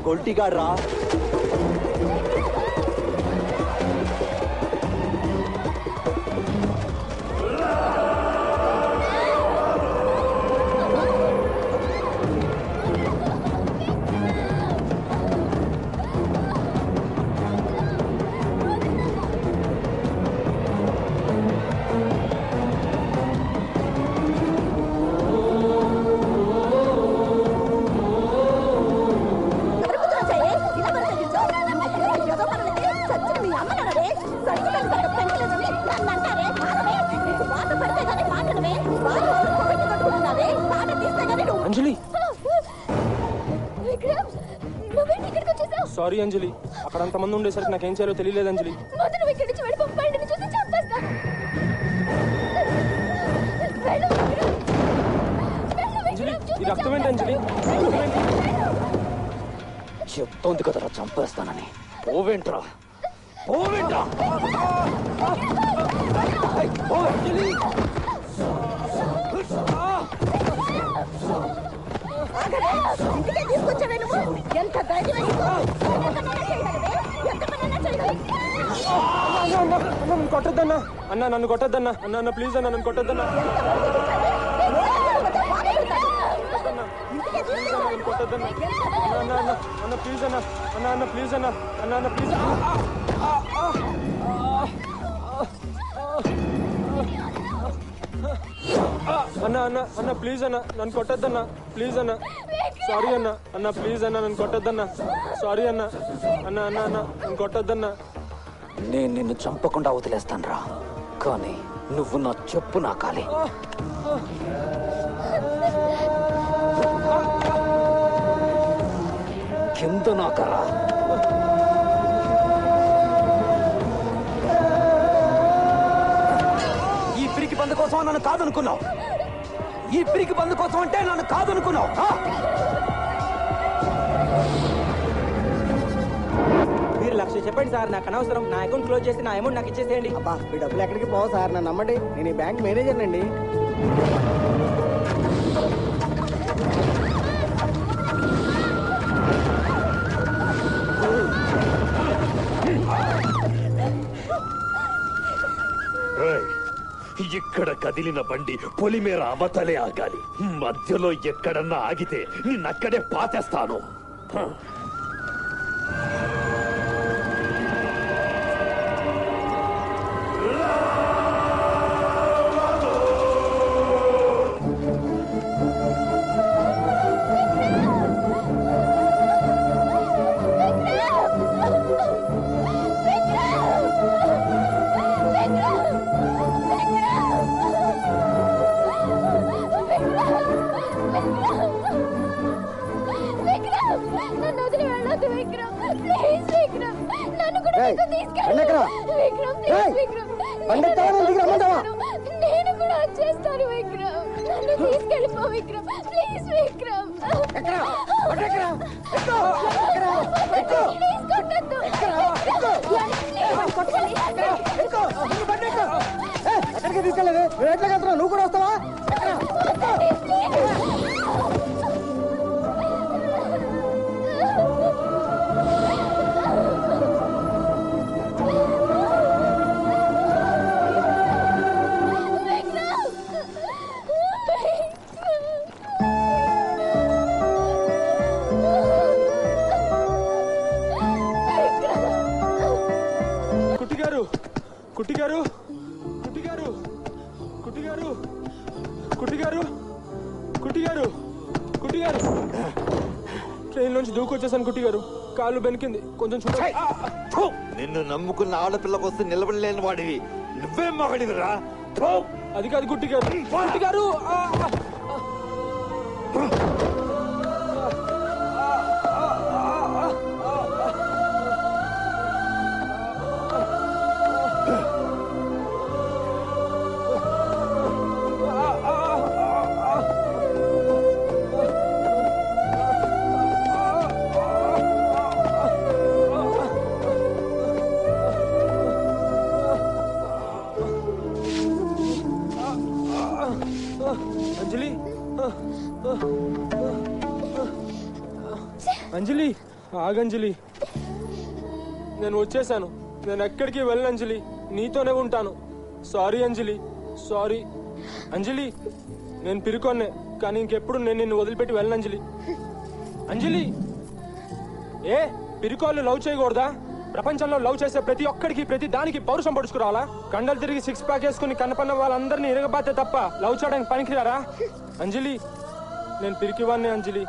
గొల్టిగాడు రా. అంజలి, సారీ అంజలి, అక్కడ అంతమంది ఉండేసరికి నాకేం చేయాలో తెలియలేదు అంజలి. అంజలి, ఈ రక్తం ఏంటి అంజలి? చెప్తోంది కదరా చంపేస్తానని. పోవేంట్రా పోవేంట్రా? ఎంత ధైర్యం నన్ను కొట్టద్దన్నా అన్న, నన్ను కొట్టద్దన్నా అన్న, అన్న ప్లీజ్ అన్న, నన్ను కొట్టద్దన్నా. కొట్టద్దన్నా అన్న, అన్న అన్న ప్లీజ్ అన్న, అన్న అన్న ప్లీజ్ అన్న, అన్న అన్న ప్లీజ్ అన్న, అన్న అన్న ప్లీజ్ అన్న, నన్ను కొట్టద్దన్నా ప్లీజ్ అన్న. సారీ అన్న, అన్న ప్లీజ్ అన్న, నన్ను కొట్టద్దన్నా. సారీ అన్న, అన్న అన్న అన్న నన్ను కొట్టద్దన్నా. నేను నిన్ను చంపకుండా వదిలేస్తానురా, కానీ నువ్వు నా చెప్పు నాకాలి. కింద నాకరా. ఈ పిరికి బంధు కోసం నన్ను కాదనుకున్నావు, ఈ పిరికి బంధు కోసం అంటే నన్ను కాదనుకున్నావు. మీరు 1,00,000 చెప్పండి సార్, నాకు అనవసరం. నా అకౌంట్ క్లోజ్ చేసి నా అమౌంట్ నాకు ఇచ్చేసేయండి. అబ్బా మీ డబ్బులు ఎక్కడికి పోవు సార్, నన్ను నమ్మండి, నేను ఈ బ్యాంక్ మేనేజర్ అండి. ఇక్కడ కదిలిన బండి పొలిమేర అవతలే ఆగాలి. మధ్యలో ఎక్కడన్నా ఆగితే నిన్నక్కడే పాతేస్తాను. నేను కూడా వచ్చేస్తాను విక్రమ్, నన్ను తీసుకెళ్ళిపో విక్రమ్, ప్లీజ్ విక్రమ్. ఎక్కడికి తీసుకెళ్ళలేదు, నువ్వు ఎట్లా వెళ్తున్నావు? నువ్వు కూడా వస్తావా? కుట్టి గారు కుట్టి గారు కుట్టి గారు కుట్టి గారు కుట్టి గారు కుట్టి గారు ట్రైన్ నుంచి దూకొచ్చేసాను కుట్టి గారు. కాళ్ళు బెనికింది, కొంచెం చూడండి. నిన్ను నమ్ముకున్న ఆడపిల్ల కోసం నిలబడలేని వాడివి నువ్వేం మగడివిరా? అది కాదు కుట్టి గారు. కుట్టి గారు అంజలి అంజలి ఆగంజలి, నేను వచ్చేసాను. నేను ఎక్కడికి వెళ్ళను అంజలి, నీతోనే ఉంటాను. సారీ అంజలి, సారీ అంజలి. నేను పిరుకొన్నే, కానీ ఇంకెప్పుడు నేను నిన్ను వదిలిపెట్టి వెళ్ళను అంజలి. అంజలి ఏ పిరుకోళ్ళు లవ్ చేయకూడదా? ప్రపంచంలో లవ్ చేసే ప్రతి ఒక్కడికి ప్రతి దానికి పౌరుషం పడుచుకురావాలా? కండలు తిరిగి 6 ప్యాక్ వేసుకుని కన్నపన్న వాళ్ళందరినీ ఇరగబాతే తప్ప లవ్ చేయడానికి పనికిరారా? అంజలి నేను పిరికివాన్ని అంజలి,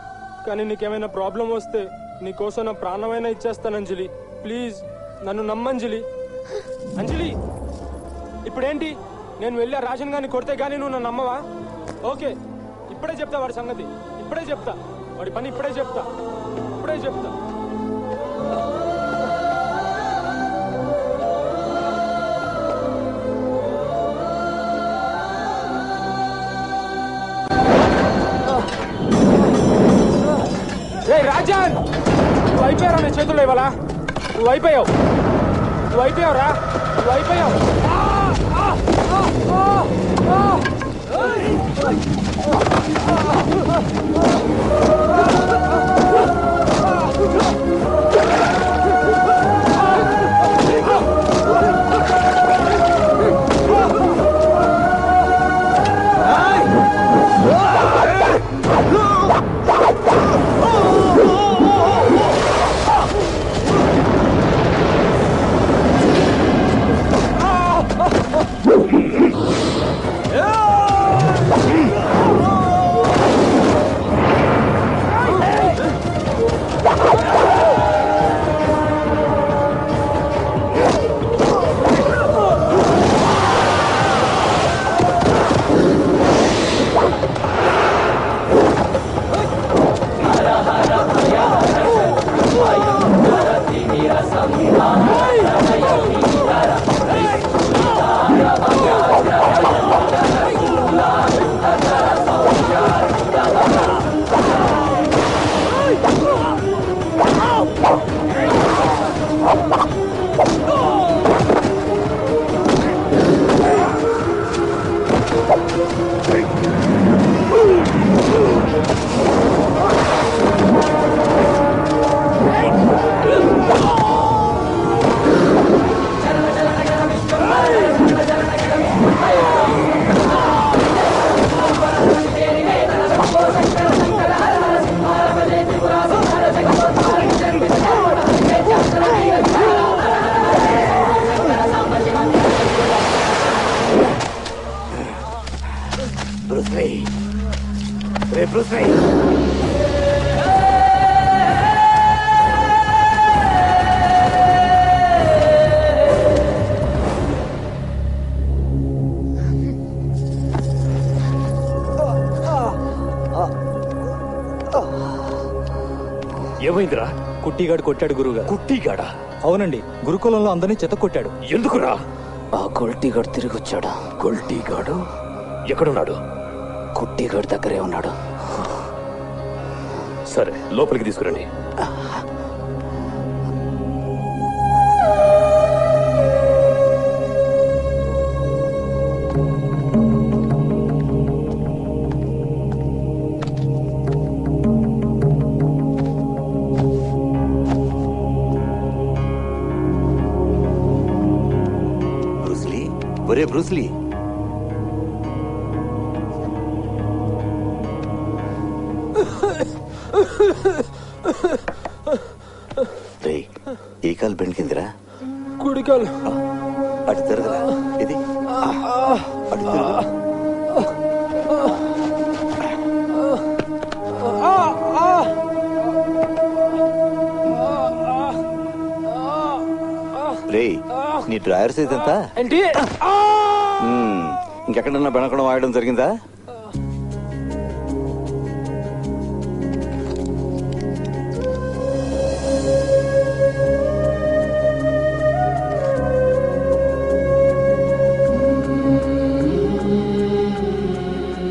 కానీ నీకేమైనా ప్రాబ్లం వస్తే నీకోసం నా ప్రాణమైనా ఇచ్చేస్తాను అంజలి. ప్లీజ్ నన్ను నమ్మంజలి. అంజలి ఇప్పుడేంటి, నేను వెళ్ళి ఆ రాజన్ గారిని కొడితే గానీ నువ్వు నన్ను నమ్మవా? ఓకే, ఇప్పుడే చెప్తా వాడి సంగతి, ఇప్పుడే చెప్తా వాడి పని, ఇప్పుడే చెప్తా, ఇప్పుడే చెప్తా. రాజన్ నువ్వు అయిపోయారా? నీ చేతుల్లో ఇవ్వాలా? నువ్వు అయిపోయావు, నువ్వు అయిపోయావురా, నువ్వు అయిపోయావు. ఏమైందిరా? కుట్టిగాడు కొట్టాడు గురువుగారు. కుట్టిగాడా? అవునండి, గురుకులంలో అందరినీ చెత్త కొట్టాడు. ఎందుకురా? ఆ గొల్టీగాడు తిరిగి వచ్చాడా? గొల్టీగాడు ఎక్కడున్నాడు? కుట్టిగాడి దగ్గరే ఉన్నాడు. సరే, లోపలికి తీసుకురండి. ఒరే బ్రూస్లీ, ఈ కాలు బెండ్కిందిరా? కుడికాలు. అటు తిరగరా. ఇది అటు తిరుగు. రే నీ డ్రైవర్ సైజ్ ఎంత? ఏంటి? ఇంకెక్కడన్నా బెనకడం వాడడం జరిగిందా?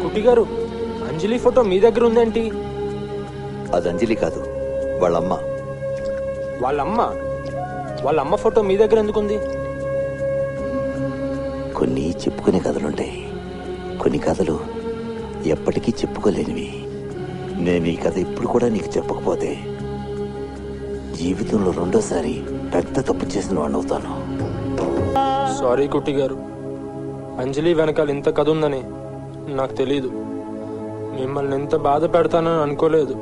కుట్టి గారు, అంజలి ఫోటో మీ దగ్గర ఉందేంటి? అది అంజలి కాదు, వాళ్ళమ్మ. వాళ్ళమ్మ ఫోటో మీ దగ్గర ఎందుకుంది? కొన్ని చెప్పుకునే కథలుంటాయి, కొన్ని కథలు ఎప్పటికీ చెప్పుకోలేనివి. నేను ఈ కథ ఇప్పుడు కూడా నీకు చెప్పకపోతే జీవితంలో రెండోసారి పెద్ద తప్పు చేసిన వాడిని అవుతాను. సారీ కుట్టి గారు, అంజలి వెనకాల ఇంత కథ ఉందని నాకు తెలీదు. మిమ్మల్ని ఎంత బాధ పెడతానని అనుకోలేదు.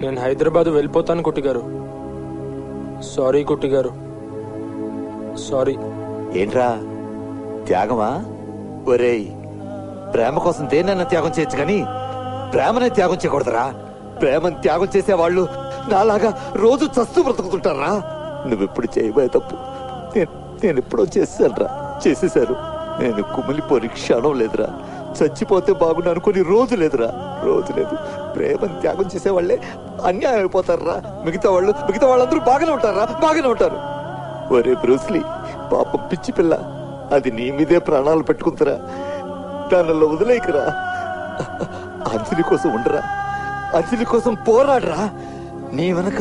నేను హైదరాబాద్ వెళ్ళిపోతాను కుట్టి గారు. సారీ కుట్టి గారు, సారీ. ఏంట్రా త్యాగమా? ఒరేయ్, ప్రేమ కోసం దేన్నైనా త్యాగం చేయొచ్చు కానీ ప్రేమనే త్యాగం చేయకూడదురా. ప్రేమను త్యాగం చేసేవాళ్ళు నాలాగా రోజు చస్తూ బ్రతుకుతుంటారా? నువ్వెప్పుడు చేయబోయే తప్పు నేను ఎప్పుడో చేసేశాను. నేను కుమిలిపోని క్షణం లేదురా. చచ్చిపోతే బాగుండు అనుకుని రోజు లేదు. ప్రేమను త్యాగం చేసేవాళ్లే అన్యాయం అయిపోతారా. మిగతా వాళ్ళందరూ బాగానే ఉంటారు. ఒరే బ్రూస్లీ, పాప పిచ్చి పిల్ల, అది నీ మీదే ప్రాణాలు పెట్టుకుంటారా. దానిలో వదిలేకరా. అంజలి కోసం ఉండరా, అంజలి కోసం పోరాడరా. నీ వెనక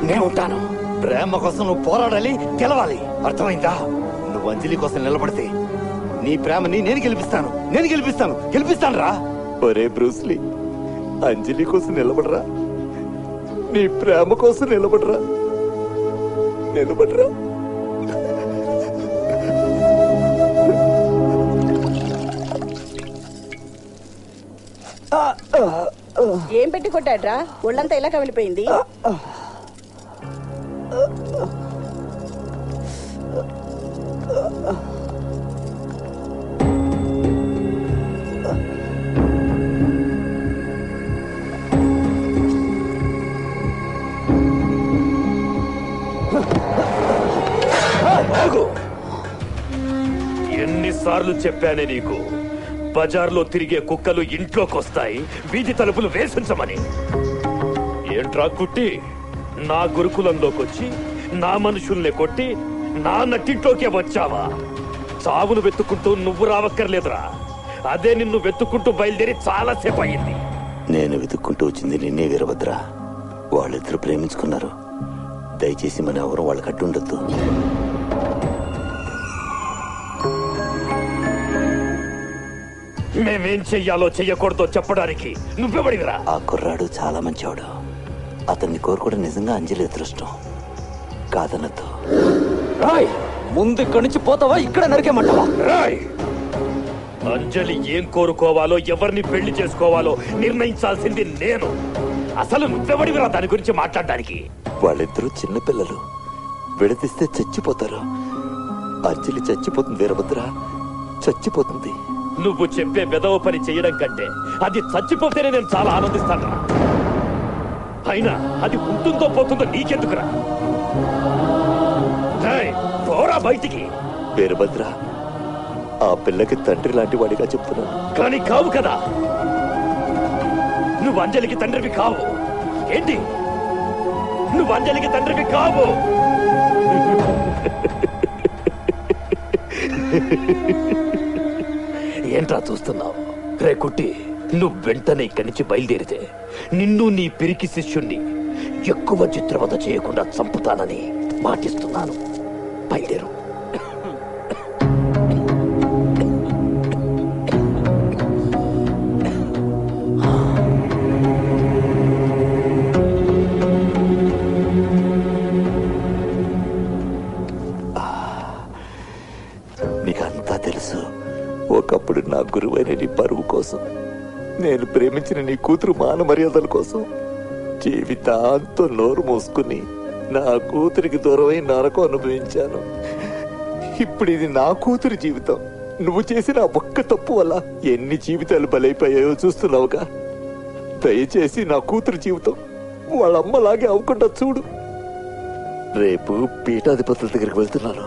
నేనుంటాను. ప్రేమ కోసం నువ్వు పోరాడాలి, గెలవాలి. అర్థమైందా? నువ్వు అంజలి కోసం నిలబడితే నీ ప్రేమని నేను గెలిపిస్తాను రా. ఒరే బ్రూస్లీ, అంజలి కోసం నిలబడరా, నీ ప్రేమ కోసం నిలబడరా. ఏం పెట్టి కొట్టాడ్రా? ఒళ్ళంతా ఇలా కమిలిపోయింది. ఎన్నిసార్లు చెప్పానే నీకు, బజార్లో తిరిగే కుక్కలు ఇంట్లోకొస్తాయి, వీధి తలుపులు వేసించమని. ఏంట్రా కుట్టి, నా గురుకులంలోకొచ్చి నా మనుషుల్ని కొట్టి నా నట్టింట్లోకే వచ్చావా? చావును వెతుక్కుంటూ నువ్వు రావక్కర్లేదురా. అదే నిన్ను వెతుక్కుంటూ బయలుదేరి చాలాసేపు అయింది. నేను వెతుక్కుంటూ వచ్చింది నిన్నే వీరభద్ర. వాళ్ళిద్దరూ ప్రేమించుకున్నారు. దయచేసి మన ఎవరు వాళ్ళకి అడ్డుండొద్దు. మేమేం చెయ్యాలో చెయ్యకూడదో చెప్పడానికి నువ్వెవడివిరా? ఆ కుర్రాడు చాలా మంచివాడు. అతన్ని కోరుకోవడం నిజంగా అంజలి అదృష్టం. కాదనద్దు. ముందు ఇక్కడి నుంచి పోతావా, ఇక్కడ నరికేమంటావా? రాయ్, అంజలి ఏం కోరుకోవాలో, ఎవరిని పెళ్లి చేసుకోవాలో నిర్ణయించాల్సింది నేను. అసలు నువ్వెవడివిరా దాని గురించి మాట్లాడడానికి? వాళ్ళిద్దరూ చిన్నపిల్లలు, విడదీస్తే చచ్చిపోతారు. అంజలి చచ్చిపోతుంది వీరభద్ర, చచ్చిపోతుంది. నువ్వు చెప్పే బెదవ పని చేయడం కంటే అది చచ్చిపోతేనే నేను చాలా ఆనందిస్తాను. అయినా అది ఉంటుందో పోతుందో నీకెందుకురా? పోరా బయటికి. వీరభద్ర, ఆ పిల్లకి తండ్రి లాంటి వాడిగా చెప్తున్నాను. కానీ కావు కదా, నువ్వు అంజలికి తండ్రివి కావు. ఏంటి, నువ్వు అంజలికి తండ్రివి కావు. ఏంట్రా చూస్తున్నావు? రే కుట్టి, నువ్వు వెంటనే ఇక్కడి నుంచి బయలుదేరితే నిన్ను నీ పిరికి శిష్యుణ్ణి ఎక్కువ చిత్రవద చేయకుండా చంపుతానని మాటిస్తున్నాను. బయలుదేరు. నీకంతా తెలుసు. ఒకప్పుడు నా గురువైన నీ పరువు కోసం, నేను ప్రేమించిన నీ కూతురు మాన మర్యాదల కోసం జీవితాంతం నోరు మూసుకుని నా కూతురికి దూరమై నరకం అనుభవించాను. ఇప్పుడు ఇది నా కూతురు జీవితం. నువ్వు చేసిన ఒక్క తప్పు వల్ల ఎన్ని జీవితాలు బలైపోయాయో చూస్తున్నావుగా. దయచేసి నా కూతురు జీవితం వాళ్ళమ్మలాగే అవ్వకుండా చూడు. రేపు పీఠాధిపతుల దగ్గరికి వెళ్తున్నాను.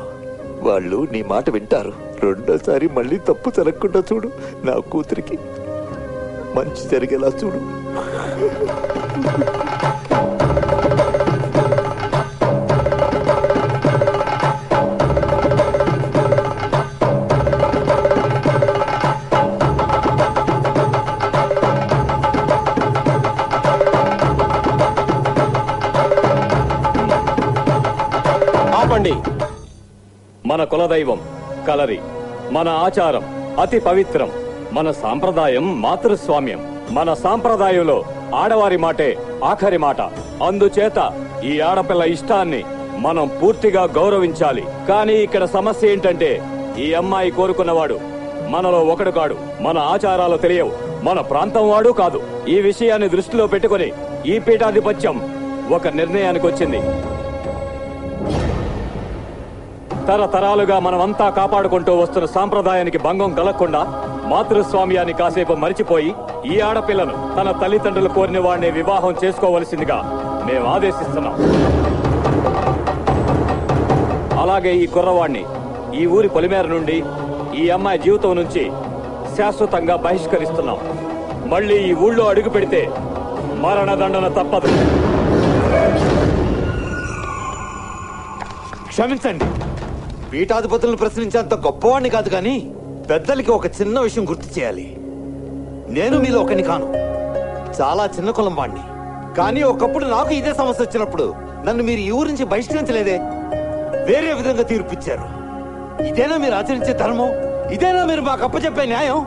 వాళ్ళు నీ మాట వింటారు. రెండోసారి మళ్ళీ తప్పు జరగకుండా చూడు. నా కూతురికి మంచి జరిగేలా చూడు. మన కులదైవం కలరి, మన ఆచారం అతి పవిత్రం, మన సాంప్రదాయం మాతృస్వామ్యం. మన సాంప్రదాయంలో ఆడవారి మాటే ఆఖరి మాట. అందుచేత ఈ ఆడపిల్ల ఇష్టాన్ని మనం పూర్తిగా గౌరవించాలి. కానీ ఇక్కడ సమస్య ఏంటంటే ఈ అమ్మాయి కోరుకున్నవాడు మనలో ఒకడు కాడు, మన ఆచారాలు తెలియవు, మన ప్రాంతం వాడు కాదు. ఈ విషయాన్ని దృష్టిలో పెట్టుకుని ఈ పీఠాధిపత్యం ఒక నిర్ణయానికి వచ్చింది. తరతరాలుగా మనమంతా కాపాడుకుంటూ వస్తున్న సాంప్రదాయానికి భంగం కలగకుండా మాతృస్వామ్యాన్ని కాసేపు మరిచిపోయి ఈ ఆడపిల్లను తన తల్లిదండ్రులు కోరిన వాడిని వివాహం చేసుకోవలసిందిగా మేము ఆదేశిస్తున్నాం. అలాగే ఈ కుర్రవాణ్ణి ఈ ఊరి పొలిమేర నుండి ఈ అమ్మాయి జీవితం నుంచి శాశ్వతంగా బహిష్కరిస్తున్నాం. మళ్ళీ ఈ ఊళ్ళో అడుగు పెడితే మరణదండన తప్పదు. క్షమించండి, పీఠాధిపతులను ప్రశ్నించేంత గొప్పవాణ్ణి కాదు, కానీ పెద్దలకి ఒక చిన్న విషయం గుర్తు చేయాలి. నేను మీలో ఒకని కాను, చాలా చిన్న కులం వాణ్ణి. కానీ ఒకప్పుడు నాకు ఇదే సమస్య వచ్చినప్పుడు నన్ను మీరు ఈ ఊరి నుంచి బహిష్కరించలేదే, వేరే విధంగా తీర్పిచ్చారు. ఇదేనా మీరు ఆచరించే ధర్మం? ఇదేనా మీరు మాకు అప్పచెప్పే న్యాయం?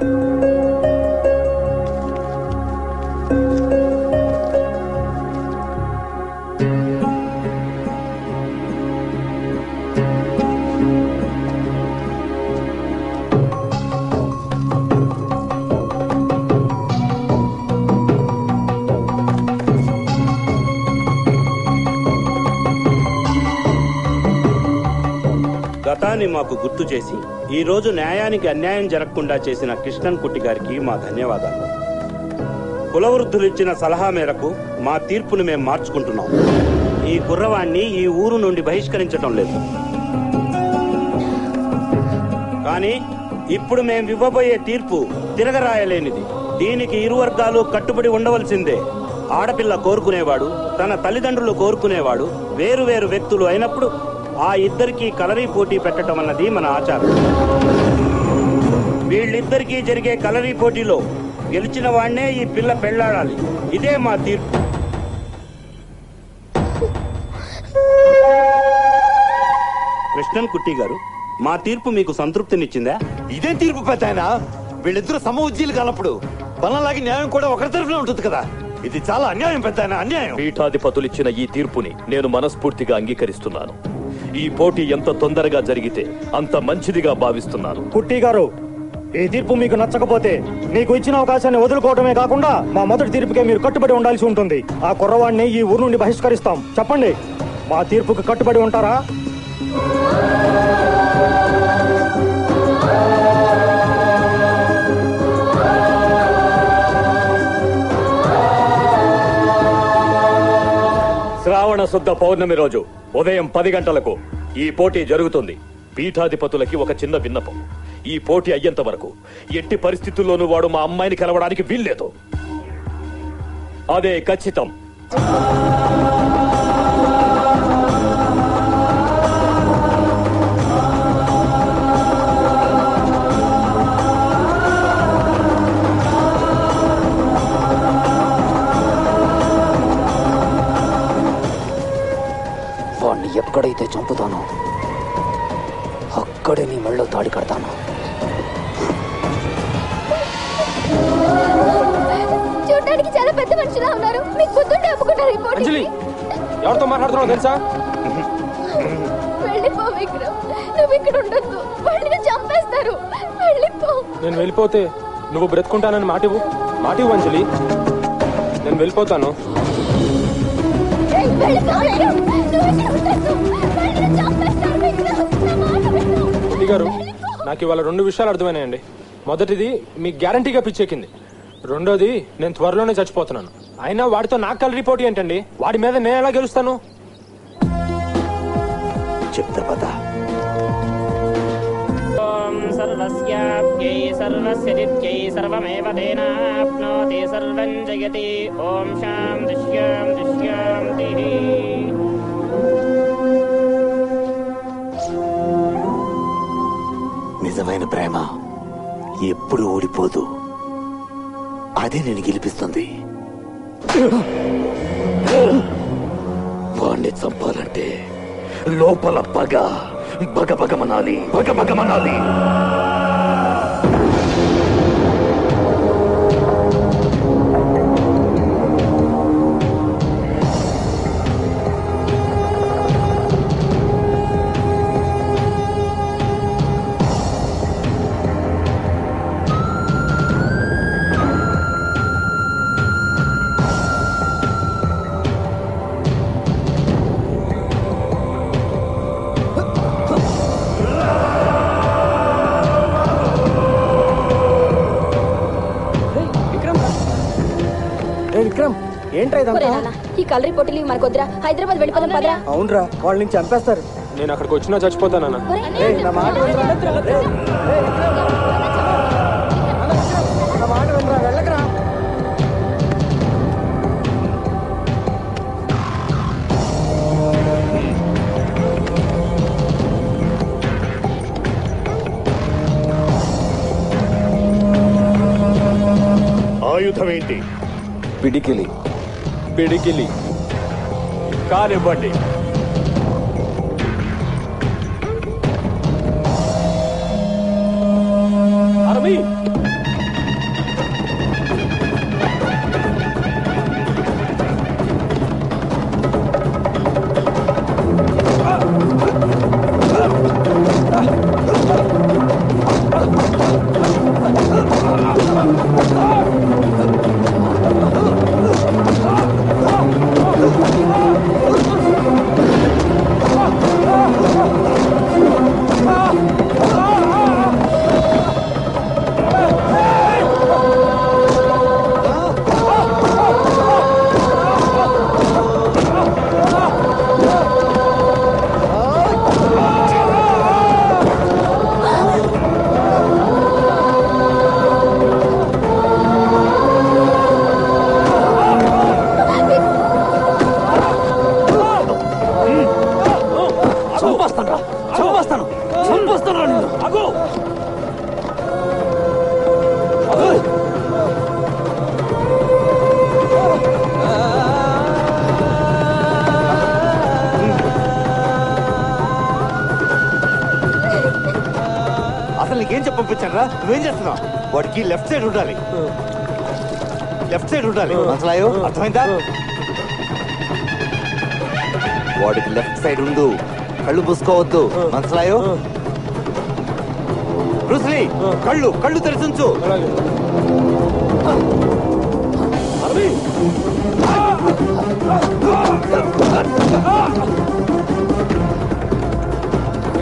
గతాన్ని మాకు గుర్తు చేసి ఈ రోజు న్యాయానికి అన్యాయం జరగకుండా చేసిన కృష్ణన్ కుట్టి గారికి మా ధన్యవాదాలు. కులవృద్ధులు ఇచ్చిన సలహా మేరకు మా తీర్పును మేము మార్చుకుంటున్నాం. ఈ కుర్రవాణ్ణి ఈ ఊరు నుండి బహిష్కరించడం లేదు. కానీ ఇప్పుడు మేము ఇవ్వబోయే తీర్పు తిరగరాయలేనిది. దీనికి ఇరు వర్గాలు కట్టుబడి ఉండవలసిందే. ఆడపిల్ల కోరుకునేవాడు, తన తల్లిదండ్రులు కోరుకునేవాడు వేరు వేరు వ్యక్తులు అయినప్పుడు ఆ ఇద్దరికీ కలరీ పోటీ పెట్టడం అన్నది మన ఆచారం. వీళ్ళిద్దరికీ జరిగే కలరీ పోటీలో గెలిచిన వాడినే ఈ పిల్ల పెళ్లాడాలి. ఇదే మా తీర్పు. కృష్ణన్ కుట్టి గారు, మా తీర్పు మీకు సంతృప్తినిచ్చిందా? ఇదేం తీర్పు పెద్దాయనా? వీళ్ళిద్దరూ సమ ఉజ్జీలు కానప్పుడు పనులాగి న్యాయం కూడా ఒకరి తరఫున ఉంటుంది కదా. ఇది చాలా అన్యాయం పెద్దాయనా, అన్యాయం. పీఠాధిపతులిచ్చిన ఈ తీర్పుని నేను మనస్ఫూర్తిగా అంగీకరిస్తున్నాను. ఈ పోటీ ఎంత తొందరగా జరిగితే అంత మంచిదిగా భావిస్తున్నాను. కుట్టి గారు, ఈ తీర్పు మీకు నచ్చకపోతే మీకు ఇచ్చిన అవకాశాన్ని వదులుకోవడమే కాకుండా మా మొదటి తీర్పుకే మీరు కట్టుబడి ఉండాల్సి ఉంటుంది. ఆ కుర్రవాడిని ఈ ఊరు నుండి బహిష్కరిస్తాం. చెప్పండి, మా తీర్పుకి కట్టుబడి ఉంటారా? శ్రావణ శుద్ధ పౌర్ణమి రోజు ఉదయం 10 గంటలకు ఈ పోటీ జరుగుతుంది. పీఠాధిపతులకి ఒక చిన్న విన్నపం. ఈ పోటీ అయ్యేంత వరకు ఎట్టి పరిస్థితుల్లోనూ వాడు మా అమ్మాయిని కలవడానికి వీల్లేదు. అదే ఖచ్చితం. వాణ్ణి ఎక్కడైతే చంపుతానో అక్కడే నీ మెళ్ళో తాడి కడతాను. చూడడానికి చాలా పెద్ద మనుషులా ఉన్నారు. మీకు బుద్ధుంటే ఒప్పుకుంటారు. అంజలి, ఎవరితో మాట్లాడుతున్నావు తెలుసా? వెళ్ళిపో విక్రమ్, నువ్వు ఇక్కడ ఉండొద్దు. వాళ్ళని చంపేస్తారు. వెళ్ళిపో. నేను వెళ్ళిపోతే నువ్వు బ్రతుకుంటానని మాటివు. మాటివు అంజలి, నేను వెళ్ళిపోతాను. వెళ్ళిపో విక్రమ్, నువ్వు ఇక్కడ ఉండొద్దు. వాళ్ళని చంపేస్తారు విక్రమ్. నా మాట విను. గారు, నాకు ఇవాళ 2 విషయాలు అర్థమైనాయండి. మొదటిది మీకు గ్యారంటీగా పిచ్చెక్కింది. రెండోది నేను త్వరలోనే చచ్చిపోతున్నాను. అయినా వాడితో నాకు కలరి పోటీ ఏంటండి? వాడి మీద నేను ఎలా గెలుస్తాను? చెప్తా పద. ఓం సర్వస్యాప్యై సర్వస్యదిత్యై సర్వమేవ తేనాప్నోతి సర్వం జయతి. ఓం శాంతి శాంతి శాంతి. నిజమైన ప్రేమ ఎప్పుడు ఓడిపోదు, అదే నేను గెలిపిస్తుంది. వాణ్ణి చంపాలంటే లోపల పగ బగబగమనాలి, బగబగమనాలి. విక్రమ్ ఏంట్రా ఇదంతా? ఈ కలరీ పొట్టిలు మనకు వద్దురా, హైదరాబాద్ వెళ్ళిపోదాం పదరా. అవునరా, వాళ్ళ నుంచి చంపేస్తారు. నేను అక్కడికి వచ్చినా చచ్చిపోతానన్నా. నా మాట వినరా, వెళ్ళకరా. ఆయుధం ఏంటి? పిడికిలి. పిడికిలి కానివ్వండి. అరవి నీకేం చెప్పంపించారా? నువ్వేం చేస్తున్నావు? వాడికి లెఫ్ట్ సైడ్ ఉండాలి, లెఫ్ట్ సైడ్ ఉండాలి. మనసులాయో అర్థమైందా? వాడికి లెఫ్ట్ సైడ్ ఉండు, కళ్ళు పూసుకోవద్దు. మనసులాయో బ్రూస్లీ, కళ్ళు కళ్ళు తెరిచుంచు.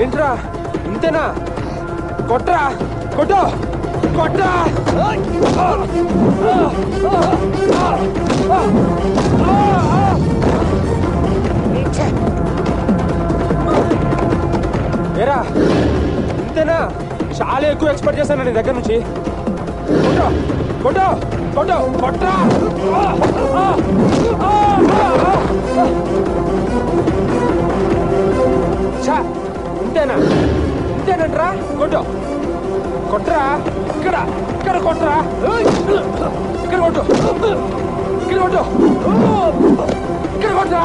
ఏంట్రా ఇంతేనా? కొట్రా, కొట్టు, కొట్రా. ఏరా ఇంతేనా? చాలా ఎక్కువ ఎక్స్పెక్ట్ చేశాను నీ దగ్గర నుంచి. కొట్టు, కొట్టు, కొట్టు, కొట్రా. ఇంతేనా? ఇంతేనంట్రా? కొట్టు, కొట్రా. ఇక్కడ ఇక్కడ కొట్రా, ఇక్కడ కొట్టు, ఇక్కడ కొట్టు, ఇక్కడ కొట్రా.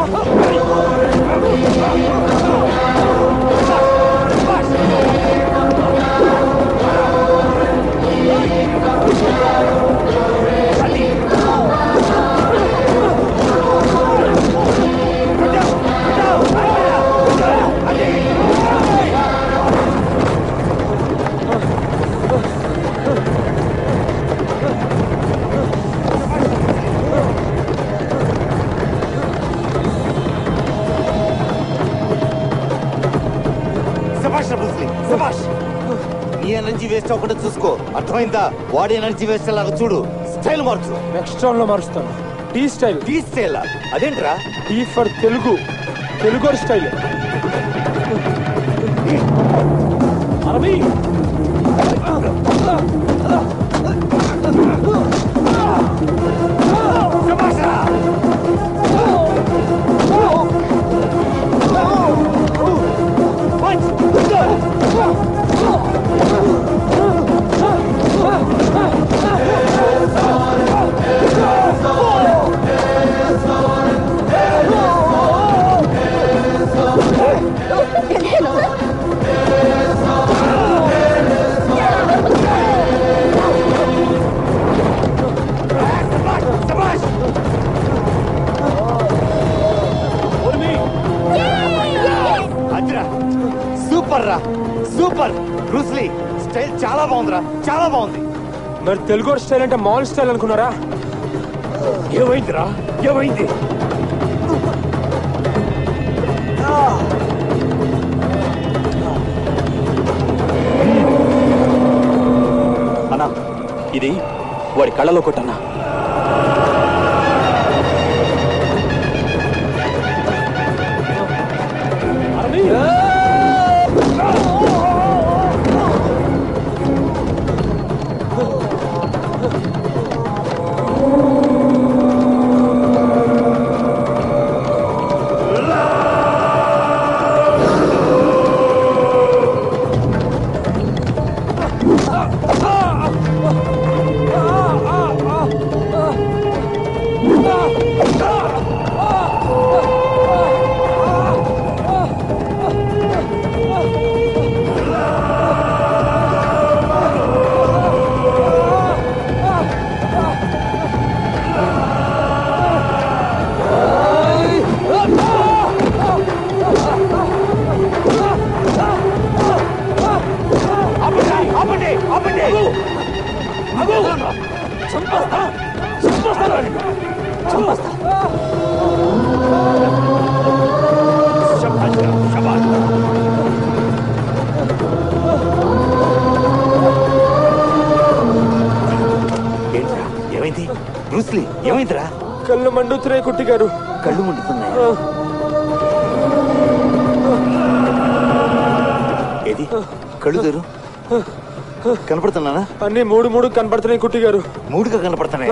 శభాష్ బ్రూస్లీ, శభాష్. నీ ఎనర్జీ వేస్ట్ అవ్వకుండా చూసుకో, అర్థమైందా? వాడి ఎనర్జీ వేస్ట్ లాగా చూడు. స్టైల్ మార్చు. నెక్స్ట్ రౌండ్ లో మారుస్తాను. T style. టీ స్టైల్ అదేంట్రా? T for Telugu, Telugu style. అరబీ సూపర్ రా, సూపర్. బ్రూస్లీ స్టైల్ చాలా బాగుందిరా, చాలా బాగుంది. మరి తెలుగు స్టైల్ అంటే మాల్ స్టైల్ అనుకున్నారా? ఏమైందిరా, ఏమైంది? అన్నా, ఇది వాడి కళ్ళలో కొట్టన్నా. ఏమైంది బ్రూస్లీ? ఏమైందిరా? కళ్ళు మండుతున్నాయి కుట్టి గారు. కళ్ళు మండుతున్నాయి? ఏది కళ్ళు తెరు. కనపడుతున్నానా? అన్ని మూడు కనపడుతున్నాయి కుట్టి గారు. మూడుగా కనపడుతున్నాయి.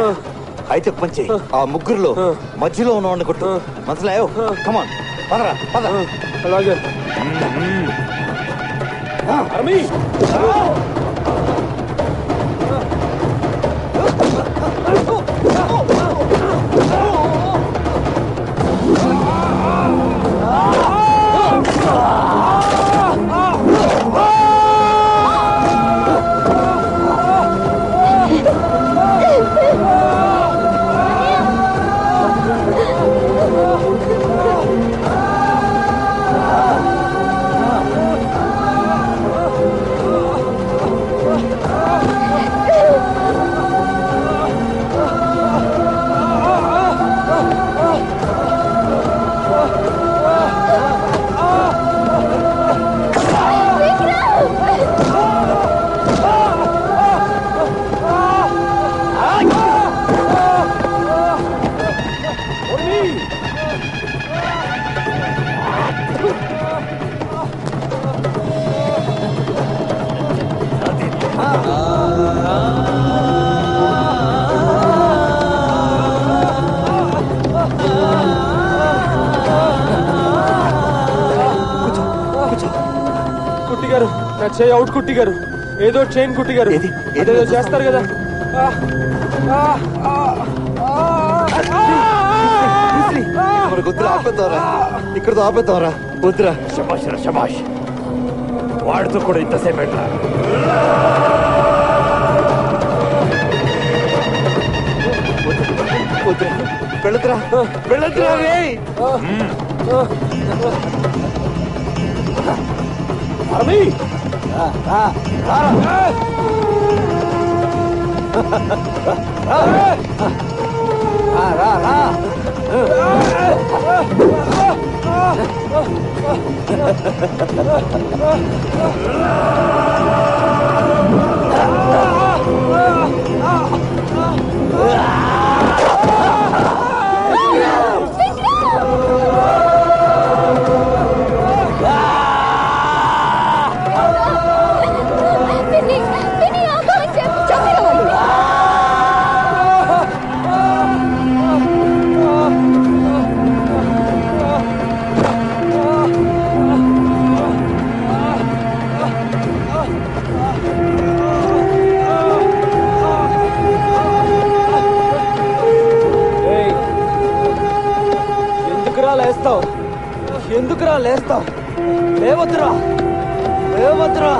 అయితే పంచే ఆ ముగ్గురులో మధ్యలో ఉన్నవాడిని కొట్టు. మనసులో కమాన్, పదరా పద. అలాగే. కుట్టి గారు, నా చేయి అవుట్ కుట్టి గారు. ఏదో చైన్ కుట్టి గారు, ఏదో చేస్తారు కదా. వద్దురా, ఆపేద్దాంరా, ఇక్కడ ఆపేద్దాంరా. వద్దురా. శబాష్ రా, శబాష్. వాడితో కూడా ఇంతసేపు ఎట్లా? వెళ్ళదురా, వెళ్ళదురా రే. రా లేరా లేస్తా లేవద్దురా లేవద్దురా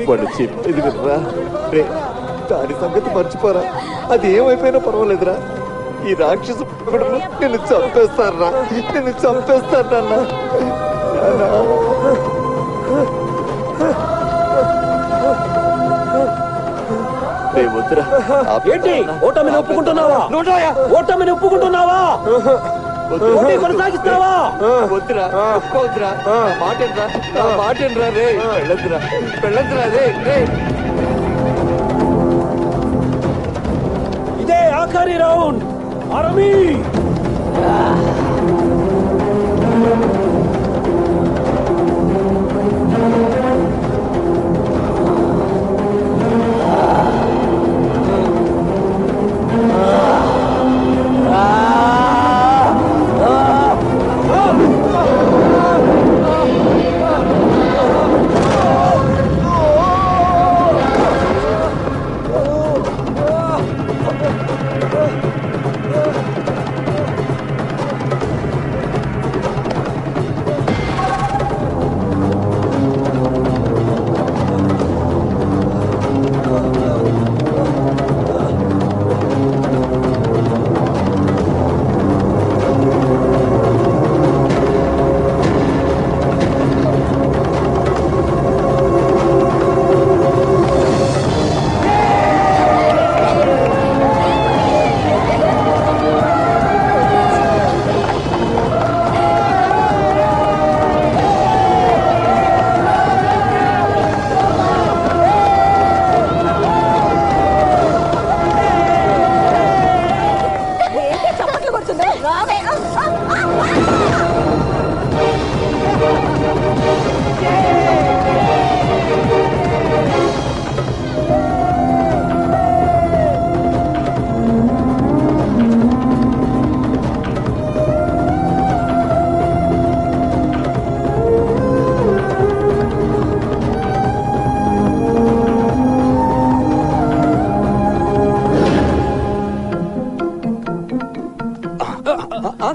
వాడు చెప్పేది వినరా రే, దాని సంగతి మర్చిపోరా. అది ఏమైపోయినా పర్వాలేదురా. ఈ రాక్షసు నిన్ను చంపేస్తారా, నిన్ను చంపేస్తారన్నా. వద్దురా. ఏంటి ఓటమిని ఒప్పుకుంటున్నావా? ఓటమిని ఒప్పుకుంటున్నావా? కొనసాగిస్తావా? వద్దురా, ఒప్పుకోవద్దురా. మాటేనరా, మాటేనరా రే. వెళ్ళొద్దురా, వెళ్ళొద్దురా రే రే. ఇదే ఆఖరి రౌండ్. ఆర్మీ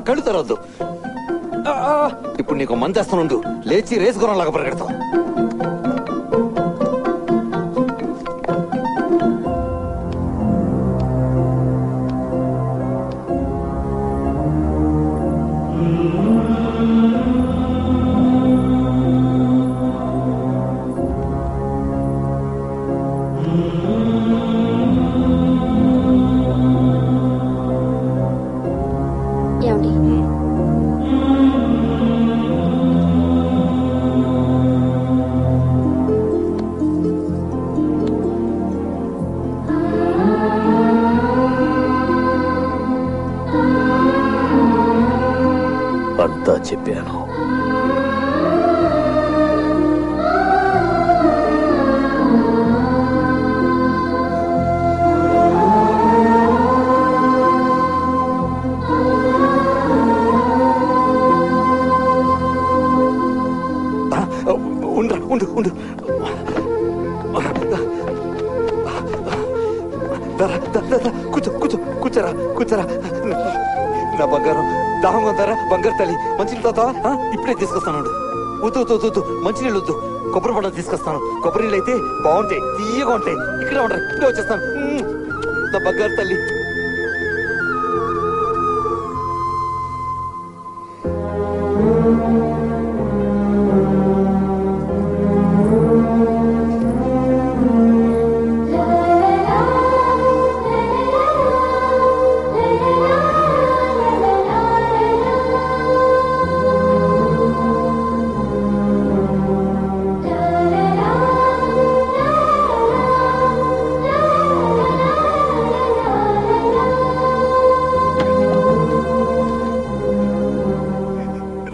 కళ్ళు తెరవద్దు. ఇప్పుడు నీకు మందేస్తానుండు. లేచి రేసు గుర్రంలాగా పరిగెడతావు. చెప్పాను. ఉండు ఉండు కూర్చో కూర్చో కూర్చోరా కూర్చోరా. నా బంగారం దాహం కొంతారా బంగారు తల్లి. మంచినీళ్ళు తాగుతావా? ఇప్పుడే తీసుకొస్తాను. వద్దు వద్దు వద్దు మంచినీళ్ళు వద్దు, కొబ్బరి పండుగ తీసుకొస్తాను. కొబ్బరి నీళ్ళు అయితే బాగుంటాయి, తీయగా ఉంటాయి. ఇక్కడే ఉంటాయి, ఇప్పుడే వచ్చేస్తాను. నా బంగారు తల్లి.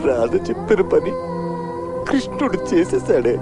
రాధ చెప్పిన పని కృష్ణుడు చేసేసాడు.